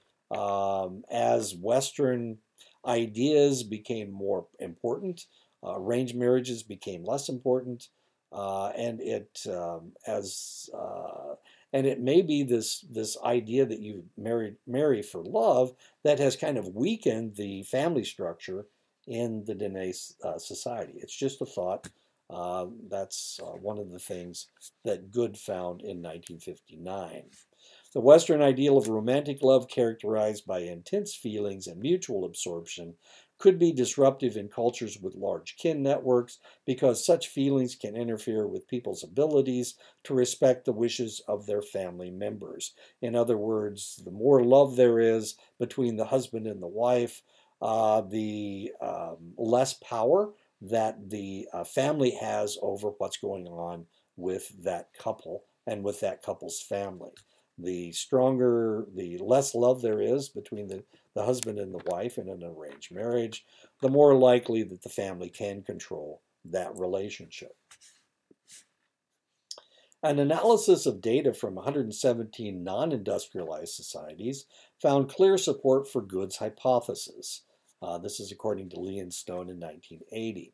As Western ideas became more important, arranged marriages became less important, and it may be this idea that you marry for love that has kind of weakened the family structure in the Dene society. It's just a thought. That's one of the things that Good found in 1959. The Western ideal of romantic love, characterized by intense feelings and mutual absorption, could be disruptive in cultures with large kin networks because such feelings can interfere with people's abilities to respect the wishes of their family members. In other words, the more love there is between the husband and the wife, the less power that the family has over what's going on with that couple and with that couple's family. The less love there is between the husband and the wife in an arranged marriage, the more likely that the family can control that relationship. An analysis of data from 117 non-industrialized societies found clear support for Good's hypothesis. This is according to Lee and Stone in 1980.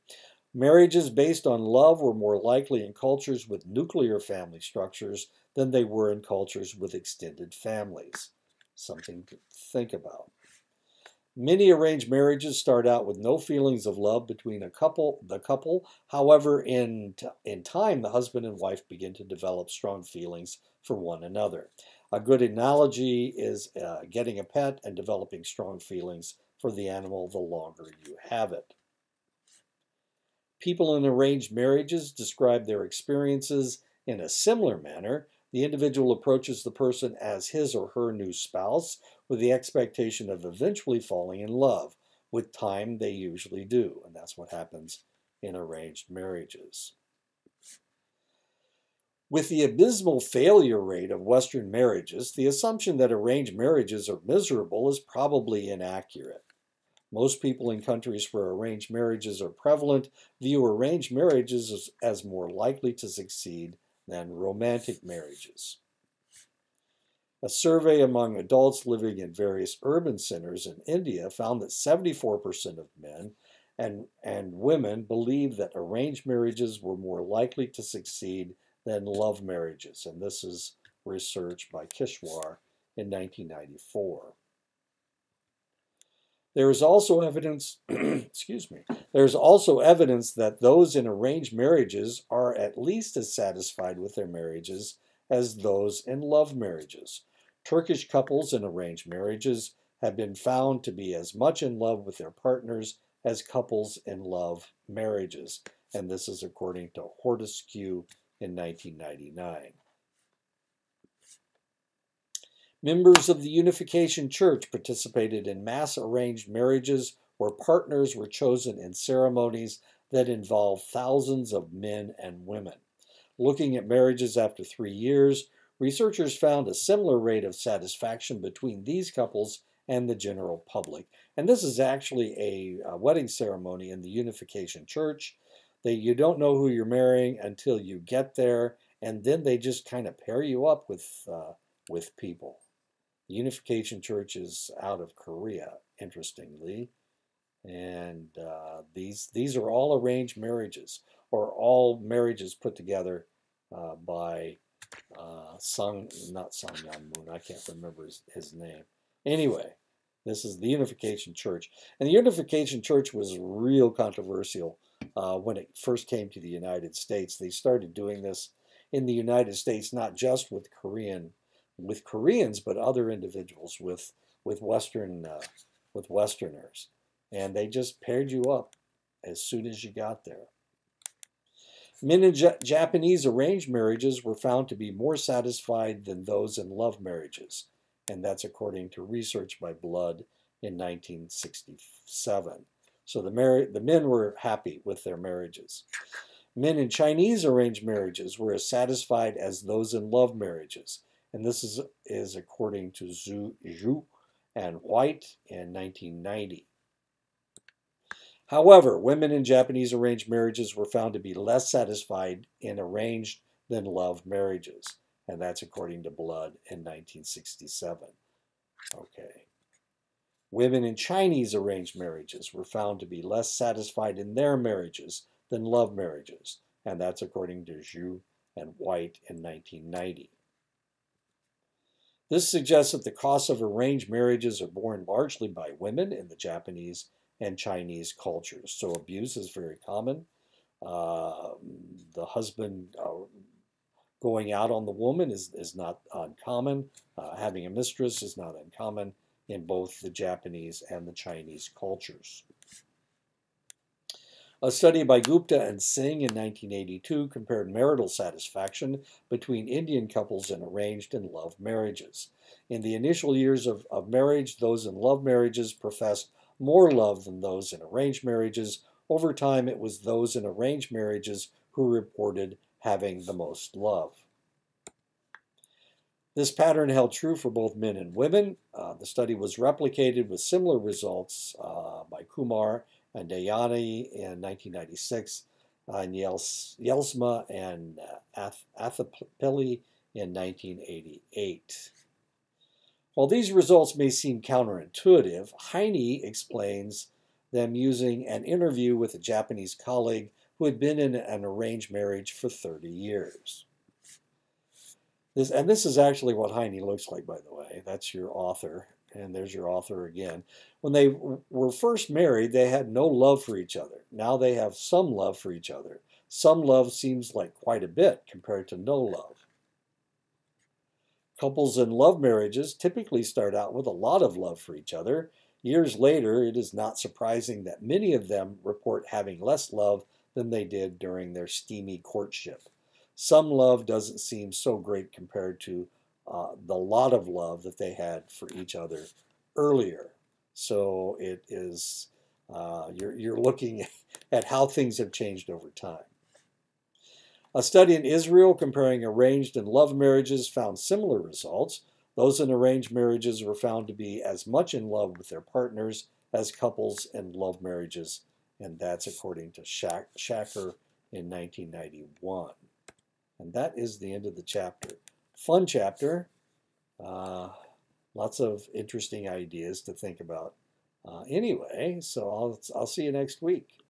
Marriages based on love were more likely in cultures with nuclear family structures than they were in cultures with extended families. Something to think about. Many arranged marriages start out with no feelings of love between the couple. However, in time, the husband and wife begin to develop strong feelings for one another. A good analogy is getting a pet and developing strong feelings for the animal the longer you have it. People in arranged marriages describe their experiences in a similar manner. The individual approaches the person as his or her new spouse with the expectation of eventually falling in love. With time, they usually do, and that's what happens in arranged marriages. With the abysmal failure rate of Western marriages, the assumption that arranged marriages are miserable is probably inaccurate. Most people in countries where arranged marriages are prevalent view arranged marriages as more likely to succeed than romantic marriages. A survey among adults living in various urban centers in India found that 74% of men and women believed that arranged marriages were more likely to succeed than love marriages. And this is research by Kishwar in 1994. There is also evidence, there's also evidence that those in arranged marriages are at least as satisfied with their marriages as those in love marriages. Turkish couples in arranged marriages have been found to be as much in love with their partners as couples in love marriages. And this is according to Hortescue in 1999. Members of the Unification Church participated in mass arranged marriages where partners were chosen in ceremonies that involved thousands of men and women. Looking at marriages after 3 years, researchers found a similar rate of satisfaction between these couples and the general public. And this is actually a wedding ceremony in the Unification Church. You don't know who you're marrying until you get there, and then they just kind of pair you up with people. The Unification Church is out of Korea, interestingly, and these are all arranged marriages, or all marriages put together by not Sung Yan Moon. I can't remember his name. Anyway, this is the Unification Church, and the Unification Church was real controversial when it first came to the United States. They started doing this in the United States, not just with Koreans, but other individuals with Westerners, and they just paired you up as soon as you got there. Men in Japanese arranged marriages were found to be more satisfied than those in love marriages, and that's according to research by Blood in 1967. So the men were happy with their marriages. Men in Chinese arranged marriages were as satisfied as those in love marriages, and this is according to Zhu and White in 1990. However, women in Japanese arranged marriages were found to be less satisfied in arranged than love marriages, and that's according to Blood in 1967. Okay. Women in Chinese arranged marriages were found to be less satisfied in their marriages than love marriages, and that's according to Zhu and White in 1990. This suggests that the costs of arranged marriages are borne largely by women in the Japanese and Chinese cultures. So abuse is very common. The husband going out on the woman is not uncommon. Having a mistress is not uncommon in both the Japanese and the Chinese cultures. A study by Gupta and Singh in 1982 compared marital satisfaction between Indian couples in arranged and love marriages. In the initial years of marriage, those in love marriages professed more love than those in arranged marriages. Over time, it was those in arranged marriages who reported having the most love. This pattern held true for both men and women. The study was replicated with similar results by Kumar and Dayani in 1996, and Yelsma and Athapilli in 1988. While these results may seem counterintuitive, Heine explains them using an interview with a Japanese colleague who had been in an arranged marriage for 30 years. This is actually what Heine looks like, by the way. That's your author, and there's your author again. When they were first married, they had no love for each other. Now they have some love for each other. Some love seems like quite a bit compared to no love. Couples in love marriages typically start out with a lot of love for each other. Years later, it is not surprising that many of them report having less love than they did during their steamy courtship. Some love doesn't seem so great compared to the lot of love that they had for each other earlier. So it is, you're looking at how things have changed over time. A study in Israel comparing arranged and love marriages found similar results. Those in arranged marriages were found to be as much in love with their partners as couples in love marriages, and that's according to Shacker in 1991. And that is the end of the chapter. Fun chapter. Lots of interesting ideas to think about. Anyway, so I'll see you next week.